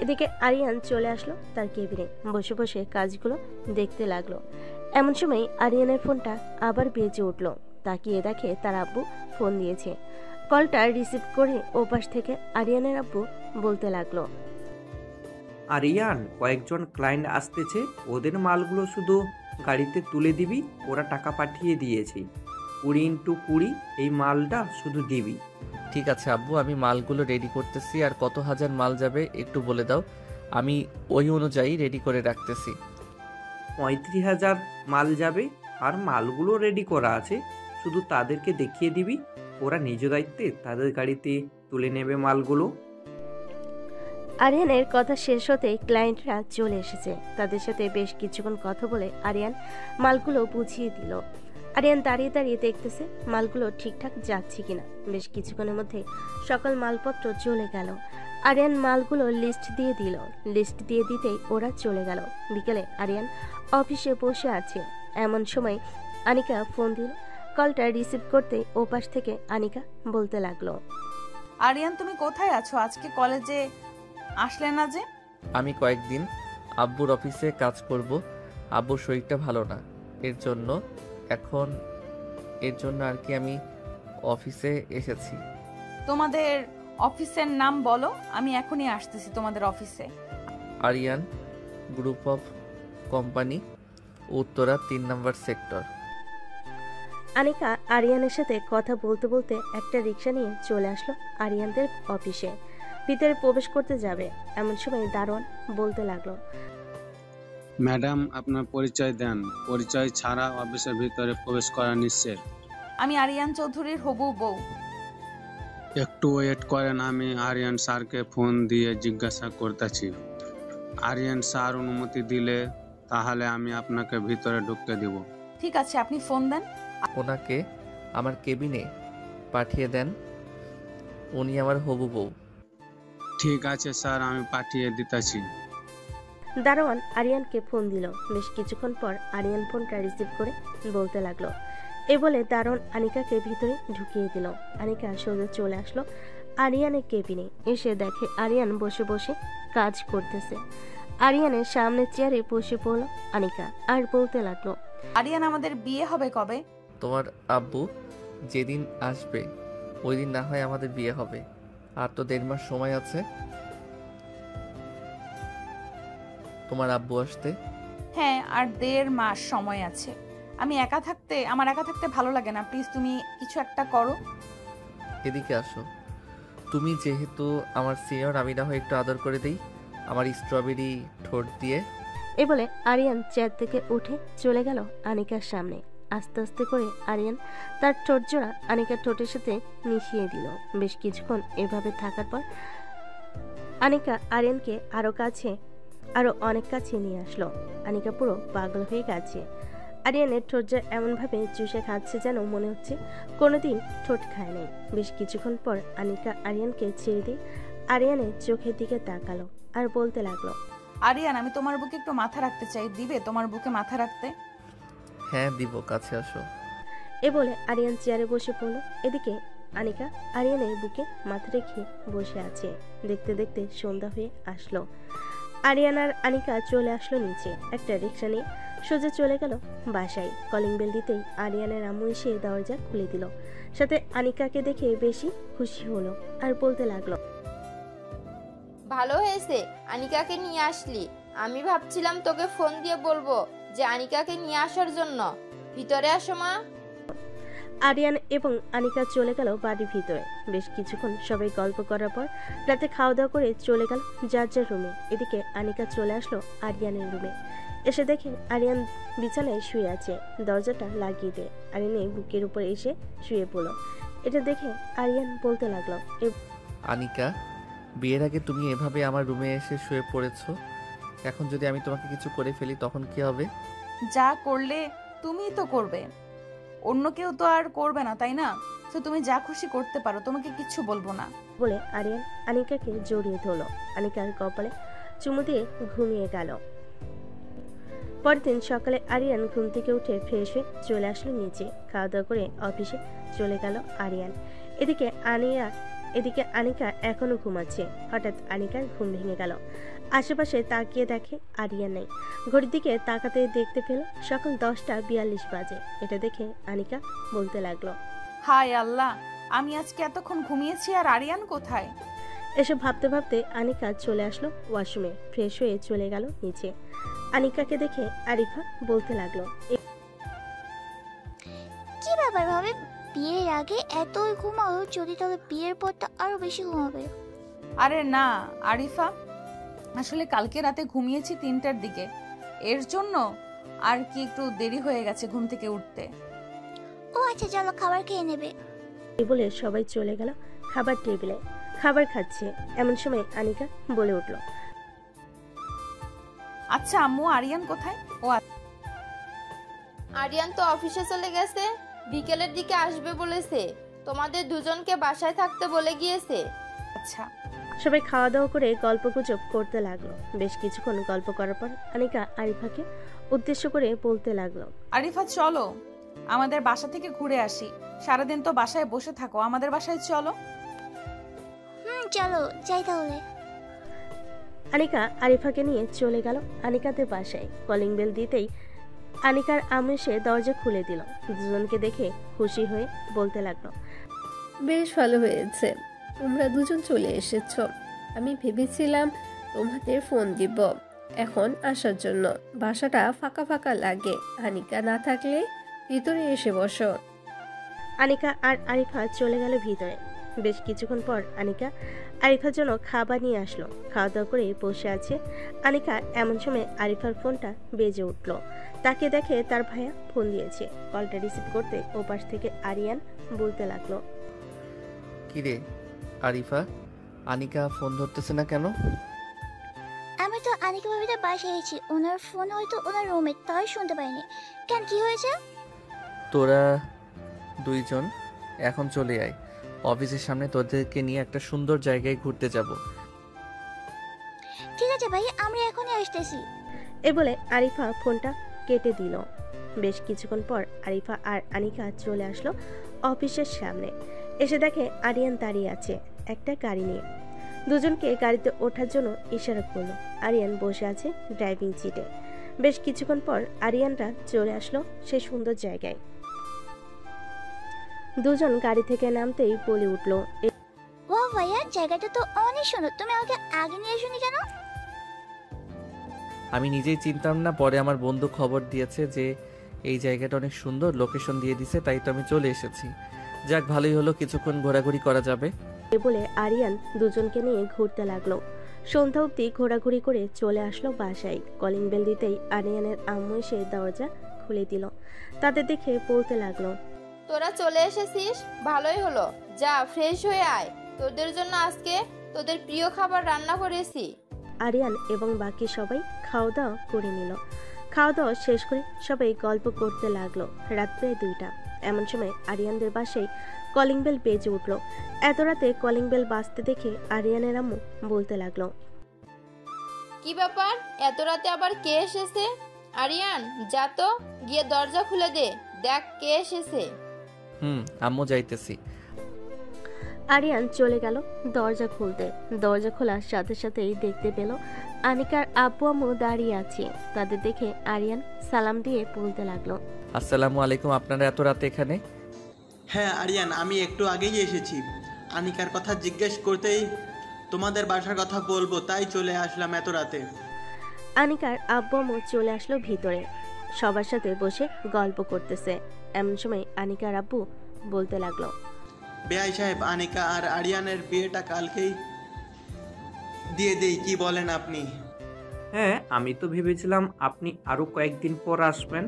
এদিকে আরিয়ান চলে আসলো তার কেবিনে, বসে বসে কাজগুলো দেখতে লাগলো। এমন সময় আরিয়ানের ফোনটা আবার বেজে উঠলো। তাকিয়ে দেখে তার আব্বু ফোন দিয়েছে। কলটা রিসিভ করে ওপাশ থেকে আরিয়ানের আব্বু বলতে লাগলো, আরিয়ান, কয়েকজন ক্লায়েন্ট আসতেছে, ওদের মালগুলো শুধু গাড়িতে তুলে দিবি, ওরা টাকা পাঠিয়ে দিয়েছে। 20x20 এই মালটা শুধু দিবি। ঠিক আছে আব্বু, আমি মালগুলো রেডি করতেছি। আর কত হাজার মাল যাবে একটু বলে দাও, আমি ওই অনুযায়ী রেডি করে রাখতেছি। 35,000 মাল যাবে, আর মালগুলো রেডি করা আছে, শুধু তাদেরকে দেখিয়ে দিবি, ওরা নিজ দায়িত্বে তাদের গাড়িতে তুলে নেবে মালগুলো। আরিয়ানের কথা শেষ হতেই ক্লায়েন্টরা চলে এসেছে। তাদের সাথে বেশ কিছুক্ষণ কথা বলে আরিয়ান মালগুলো বুঝিয়ে দিল। আরিয়ান দাঁড়িয়ে দাঁড়িয়ে দেখতেছে মালগুলো ঠিকঠাক যাচ্ছে কিনা। বেশ কিছুক্ষণের মধ্যে সকল মালপত্র চলে গেল। আরিয়ান মালগুলো লিস্ট দিয়ে দিল। লিস্ট দিয়ে দিতেই ওরা চলে গেল। বিকেলে আরিয়ান অফিসে বসে আছে। এমন সময় আনিকা ফোন দিল। কলটা রিসিভ করতে ওপাশ থেকে আনিকা বলতে লাগলো, আরিয়ান, তুমি কোথায় আছো? আজকে কলেজে আসলে না যে? আমি কয়েকদিন আব্বুর অফিসে কাজ করব। আব্বুর শরীরটা ভালো না, এর জন্য আর কি আমি অফিসে এসেছি। তোমাদের অফিসের নাম বলো, আমি এখনই আসতেছি তোমাদের অফিসে। Ariyan group of company, Uttara 3 number sector. Anika আরিয়ানের সাথে কথা বলতে বলতে একটা রিক্সা নিয়ে চলে আসলো আরিয়ানদের অফিসে। ভিতরে প্রবেশ করতে যাবে এমন সময় দারোয়ান বলতে লাগলো, ম্যাডাম, আপনার পরিচয় দেন। পরিচয় ছাড়া অফিসের ভিতরে প্রবেশ করা নিষেধ। আমি আরিয়ান চৌধুরীর হবু বউ। একটু ওয়েট করেন, আমি আরিয়ান স্যারকে ফোন দিয়ে জিজ্ঞাসা করতেছি। আরিয়ান স্যার অনুমতি দিলে তাহলে আমি আপনাকে ভিতরে ঢুকতে দিব। ঠিক আছে, আপনি ফোন দেন। ওনাকে আমার কেবিনে পাঠিয়ে দেন, উনি আমার হবু বউ। ঠিক আছে স্যার, আমি পাঠিয়ে দিতেছি। দারোয়ান আরিয়ানকে ফোন দিল। বেশ কিছুক্ষণ পর আরিয়ান ফোনটা রিসিভ করে বলতে লাগলো। এ বলে দারোয়ান আনিকাকে ভিতরে ঢুকিয়ে দিল। আনিকা সোজা চলে আসলো আরিয়ানের কেবিনে। এসে দেখে আরিয়ান বসে বসে কাজ করতেছে। আরিয়ানের সামনে চেয়ারে বসে পড়ল আনিকা আর বলতে লাগলো, আরিয়ান, আমাদের বিয়ে হবে কবে? তোমার আব্বু যেদিন আসবে ওই দিন না হয় আমাদের বিয়ে হবে। আর তো 1.5 মাস সময় আছে তোমার আব্বু আসতে। হ্যাঁ, আর 1.5 মাস সময় আছে। আমার একা থাকতে ভালো লাগে না। প্লিজ তুমি কিছু একটা করো। এদিকে আসো। তুমি যেহেতু আমার সিনিয়র, আমি না হয় একটু আদর করে দেই আমার স্ট্রবেরি ঠোঁট দিয়ে। এ বলে আরিয়ান চেয়ার থেকে উঠে চলে গেল আনিকার সামনে। আস্তে আস্তে করে আরিয়ান তার ঠোঁট জোড়া আনিকার ঠোঁটের সাথে মিশিয়ে দিল। বেশ কিছুক্ষণ এভাবে থাকার পর আনিকা আরিয়ানকে আরো অনেক কাছে নিয়ে আসলো। আনিকা পুরো পাগল হয়ে গেছে। আরিয়ানের ঠোঁট জোড়া এমনভাবে চুষে খাচ্ছে যেন মনে হচ্ছে কোনোদিন ঠোঁট খায় নাই। বেশ কিছুক্ষণ পর আনিকা আরিয়ানকে ছেড়ে দিয়ে আরিয়ানের চোখের দিকে তাকালো আর বলতে লাগলো, আরিয়ান, আমি তোমার বুকে একটু মাথা রাখতে চাই, দিবে তোমার বুকে মাথা রাখতে? হ্যাঁ দিব, কাছে আসো। এ বলে আরিয়ান চেয়ারে বসে পড়ল। এদিকে আনিকা আরিয়ানের বুকে মাথা রেখে বসে আছে। দেখতে দেখতে সন্ধ্যা হয়ে আসলো। আরিয়ান আর আনিকা চলে আসলো নিচে। একটা রিক্সা নিয়ে সোজা চলে গেল বাসায়। কলিং বেল দিতেই আরিয়ানের আম্মু এসে দরজা খুলে দিল। সাথে আনিকাকে দেখে বেশি খুশি হলো আর বলতে লাগলো, ভালো হয়েছে আনিকাকে নিয়ে আসলি। আমি ভাবছিলাম তোকে ফোন দিয়ে বলবো যে আনিকাকে নিয়ে আসার জন্য। ভিতরে আসো মা। আরিয়ান এবং আনিকা চলে গেল বাড়ির ভিতরে। বেশ কিছুক্ষণ সবাই গল্প করার পর রাতে খাওয়া দাওয়া করে চলে গেল যার যার রুমে। এদিকে আনিকা চলে আসলো আরিয়ানের রুমে। এসে দেখে আরিয়ান বিছানায় শুয়ে আছে। দরজাটা লাগিয়ে দেয়। আরিয়ানের বুকের উপর এসে শুয়ে পড়ল। এটা দেখে আরিয়ান বলতে লাগলো, আনিকা, বিয়ের আগে তুমি এভাবে আমার রুমে এসে শুয়ে পড়েছো, এখন যদি আমি তোমাকে কিছু করে ফেলি তখন কি হবে? যা করলে তুমিই তো করবে, অন্য কেউ তো আর করবে না, তাই না? তো তুমি যা খুশি করতে পারো, তোমাকে কিচ্ছু বলবো না বলে আরিয়ান আনিকাকে জড়িয়ে ধরলো। আনিকার কপালে চুমু দিয়ে ঘুমিয়ে গেল। পরের দিন সকালে আরিয়ান ঘুম থেকে উঠে ফ্রেশ হয়ে চলে আসলো নিচে। খাওয়া দাওয়া করে অফিসে চলে গেল আরিয়ান। এদিকে আনিকা এখনো ঘুমাচ্ছে। হঠাৎ আনিকার ঘুম ভেঙে গেল। আশেপাশে তাকিয়ে দেখে আরিয়ান নেই। ঘড়ির দিকে তাকাতে দেখতে পেল সকাল 10:42 বাজে। এটা দেখে আনিকা বলতে লাগলো, হায় আল্লাহ, আমি আজকে এতক্ষণ ঘুমিয়েছি আর আরিয়ান কোথায়? এসব ভাবতে ভাবতে আনিকা চলে আসলো ওয়াশরুমে। ফ্রেশ হয়ে চলে গেল নিচে। আনিকাকে দেখে আরিফা বলতে লাগলো, কি ব্যাপার ভাবে, বিয়ের আগে এতই ঘুমাও, যদি তবে বিয়ের পর তো আরো বেশি ঘুমাবে। আরে না আরিফা, আসলে কালকে রাতে ঘুমিয়েছি 3টার দিকে, এর জন্য আর কি একটু দেরি হয়ে গেছে ঘুম থেকে উঠতে। ও আচ্ছা, চলো খাবার খেয়ে নেবে। এই বলে সবাই চলে গেল খাবার টেবিলে। খাবার খাচ্ছে এমন সময় আনিকা বলে উঠল, আচ্ছা আম্মু, আরিয়ান কোথায়? ও আরিয়ান তো অফিসে চলে গেছে, বিকেলের দিকে আসবে বলেছে। তোমাদের দুজনকে বাসায় থাকতে বলে গিয়েছে। আচ্ছা। সবাই খাওয়া দাওয়া করে গল্পগুজব করতে লাগলো। বেশ কিছুক্ষণ গল্প করার পর আনিকা আরিফাকে উদ্দেশ্য করে বলতে লাগলো, আরিফা চলো আমাদের বাসা থেকে ঘুরে আসি, সারাদিন তো বাসায় বসে থাকো, আমাদের বাসায় চলো। চলো যাই তাহলে। আনিকা আরিফাকে নিয়ে চলে গেল আনিকাদের বাসায়। কলিং বেল দিতেই আনিকার আম্মু এসে দরজা খুলে দিল। দুজনকে দেখে খুশি হয়ে বলতে লাগলো, বেশ ভালো হয়েছে তোমরা দুজন চলে এসেছো। আমি ভেবেছিলাম তোমাদের ফোন দিব এখন আসার জন্য। বাসাটা ফাঁকা ফাঁকা লাগে, আনিকা না থাকলে ভিতরে এসে বসো। আনিকা আর আরিফা চলে গেল ভিতরে। বেশ কিছুক্ষণ পর আনিকা আরিফার জন্য খাবার নিয়ে আসলো। খাওয়া দাওয়া করে বসে আছে আনিকা, এমন সময় আরিফার ফোনটা বেজে উঠল। তাকে দেখে তার ভাইয়া ফোন দিয়েছে। কলটা রিসিভ করতে ওপাশ থেকে আরিয়ান বলতে লাগলো, কিরে আরিফা, আনিকা ফোন ধরতেছে না কেন? আমি তো আনিকা ভাবিতে বাসায় এসেছি, ওনার ফোন হয়তো ওনার রুমে, তাই শুনতে পাইনি। কেন, কি হয়েছে? তোরা দুইজন এখন চলে আয়, অফিসের সামনে তোদেরকে নিয়ে একটা সুন্দর জায়গায় ঘুরতে যাব। ঠিক আছে ভাই, আমরা এখনই আসতেছি। এ বলে আরিফা ফোনটা কেটে দিল। বেশ কিছুক্ষণ পর আরিফা আর আনিকা চলে আসলো অফিসের সামনে। এসে দেখে আরিয়ান দাঁড়িয়ে আছে একটা গাড়ি নিয়ে। দুজনকে গাড়িতে ওঠার জন্য ইশারা করলো। আরিয়ান বসে আছে ড্রাইভিং সিটে। বেশ কিছুক্ষণ পর আরিয়ানরা চলে আসলো সেই সুন্দর জায়গায়। দুজন গাড়ি থেকে নামতেই বলে উঠলো, ও ভাইয়া, জায়গাটা তো অনেক সুন্দর, তুমি আমাকে আগে নিয়ে শুনি কেন? আমি নিজেই চিনতাম না, পরে আমার বন্ধু খবর দিয়েছে যে এই জায়গাটা অনেক সুন্দর, লোকেশন দিয়ে দিছে, তাই তো আমি চলে এসেছি। যাক, ভালোই হলো, কিছুক্ষণ ঘোরাঘুরি করা যাবে। এ বলে আরিয়ান দুজনকে নিয়ে ঘুরতে লাগলো। সন্ধ্যা অবধি ঘোরাঘুরি করে চলে আসলো বাসায়। কলিং বেল দিতেই আরিয়ানের আম্মু এসে দরজা খুলে দিল। তাদের দেখে বলতে লাগলো, তোরা চলে এসেছিস, ভালোই হলো। যা ফ্রেশ হয়ে আয়, তোদের জন্য আজকে তোদের প্রিয় খাবার রান্না করেছি। আরিয়ান এবং বাকি সবাই খাওয়া দাওয়া করে নিল। খাওয়া দাওয়া শেষ করে সবাই গল্প করতে লাগলো। রাত প্রায় 2টা। এমন সময় আরিয়ানদের বাসায় কলিং বেল বেজে উঠল। এত রাতে কলিং বেল বাজতে দেখে আরিয়ানের আম্মু বলতে লাগলো, কি ব্যাপার, এত রাতে আবার কে এসেছে? আরিয়ান, যা তো গিয়ে দরজা খুলে দে, দেখ কে এসেছে। আম্মু যাইতেছি। আরিয়ান চলে গেল দরজা খুলতে। দরজা খোলার সাথে সাথেই দেখতে পেল আনিকার আব্বু আম্মু দাঁড়িয়ে আছে। তাদের দেখে আরিয়ান সালাম দিয়ে বলতে লাগলো, আসসালামু আলাইকুম, আপনারা এত রাতে এখানে? হ্যাঁ আরিয়ান, আমি একটু আগেই এসেছি। আনিকার কথা জিজ্ঞেস করতেই তোমাদের বাসার কথা বলবো, তাই চলে আসলাম এত রাতে। আনিকার আব্বু আম্মু চলে আসলো ভিতরে। সবার সাথে বসে গল্প করতেছে। এমন সময় আনিকার আব্বু বলতে লাগলো, বেআই সাহেব, আনিকা আর আরিয়ানের বিয়েটা কালকেই দিয়ে দেই, কি বলেন আপনি? হ্যাঁ, আমি তো ভেবেছিলাম আপনি আরো কয়েকদিন পর আসবেন,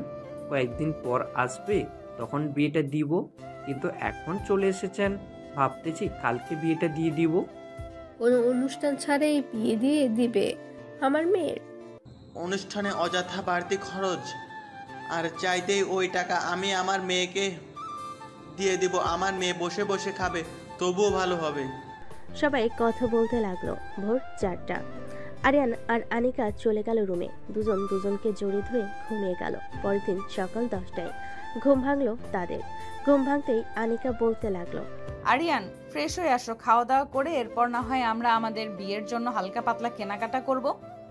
কয়েকদিন পর আসবে তখন বিয়েটা দিব, কিন্তু এখন চলে এসেছেন, ভাবতেছি কালকে বিয়েটা দিয়ে দিব। কোনো অনুষ্ঠান ছাড়াই বিয়ে দিয়ে দিবে আমার মেয়ের? অনুষ্ঠানে অযথা বাড়তি খরচ, আর চাইতেই ওই টাকা আমি আমার মেয়েকে দিয়ে দিব। আমার মেয়ে বসে বসে খাবে, তবুও ভালো হবে। সবাই কথা বলতে লাগলো। ভোর 4টা। আরিয়ান আর আনিকা চলে গেল রুমে। দুজন দুজনকে জড়িয়ে ধরে ঘুমিয়ে গেল। পরের দিন সকাল 10টায় ঘুম ভাঙলো তাদের। ঘুম ভাঙতেই আনিকা বলতে লাগলো, আরিয়ান, ফ্রেশ হয়ে আসো, খাওয়া দাওয়া করে এরপর না হয় আমরা আমাদের বিয়ের জন্য হালকা পাতলা কেনাকাটা করব।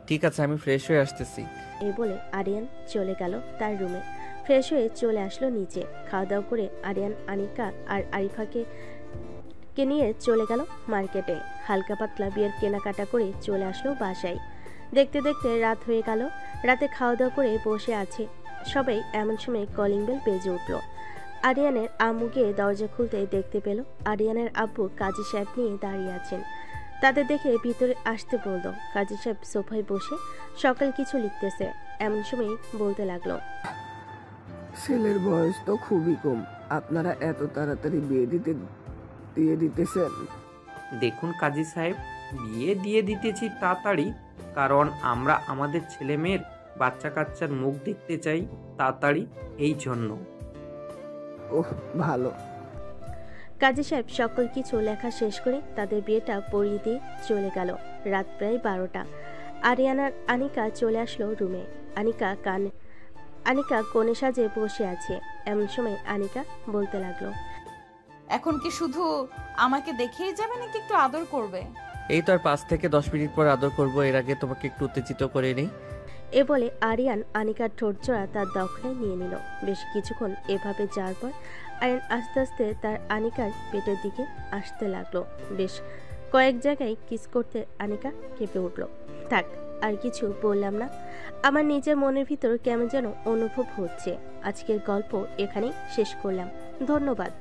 ঠিক আছে, আমি ফ্রেশ হয়ে আসতেছি। এই বলে আরিয়ান চলে গেল তার রুমে। ফ্রেশ হয়ে চলে আসলো নিচে। খাওয়া দাওয়া করে আরিয়ান আনিকা আর আরিফাকে নিয়ে চলে গেল মার্কেটে। হালকা পাতলা বিয়ের কেনাকাটা করে চলে আসলো বাসায়। দেখতে দেখতে রাত হয়ে গেল। রাতে খাওয়া দাওয়া করে বসে আছে সবাই। এমন সময় কলিং বেল বেজে উঠল। আরিয়ানের আম্মু গিয়ে দরজা খুলতে দেখতে পেল আরিয়ানের আব্বু কাজী সাহেব নিয়ে দাঁড়িয়ে আছেন। তাদের দেখে ভিতরে আসতে বলল। কাজী সাহেব সোফায় বসে সকাল কিছু লিখতেছে। এমন সময় বলতে লাগলো, ছেলের বয়স তো খুবই কম, আপনারা এত তাড়াতাড়ি বিয়ে দিয়ে দিতেছেন? দেখুন কাজী সাহেব, বিয়ে দিয়ে দিতেছি তাড়াতাড়ি কারণ আমরা আমাদের ছেলে মেয়ের বাচ্চা কাচ্চার মুখ দেখতে চাই তাড়াতাড়ি, এই জন্য। ওহ, ভালো। কাজী সাহেব সকল কিছু লেখা শেষ করে তাদের বিয়েটা পড়িয়ে দিয়ে চলে গেল। রাত প্রায় 12টা। আরিয়ান আর আনিকা চলে আসলো রুমে। আনিকা কোণে সাজে বসে আছে। এমন সময় আনিকা বলতে লাগলো, এখন কি শুধু আমাকে দেখেই যাবে নাকি একটু আদর করবে? এই তো আর 5 থেকে 10 মিনিট পর আদর করব, এর আগে তোমাকে একটু উত্তেজিত করে নেই। এ বলে আরিয়ান আনিকার ঠোঁটজোড়া তার দখলে নিয়ে নিল। বেশ কিছুক্ষণ এভাবে যাওয়ার পর আরিয়ান আস্তে আস্তে তার আনিকার পেটের দিকে আসতে লাগলো। বেশ কয়েক জায়গায় কিস করতে আনিকা কেঁপে উঠল। থাক, আর কিছু বললাম না। আমার নিজের মনের ভিতর কেমন যেন অনুভব হচ্ছে। আজকের গল্প এখানেই শেষ করলাম। ধন্যবাদ।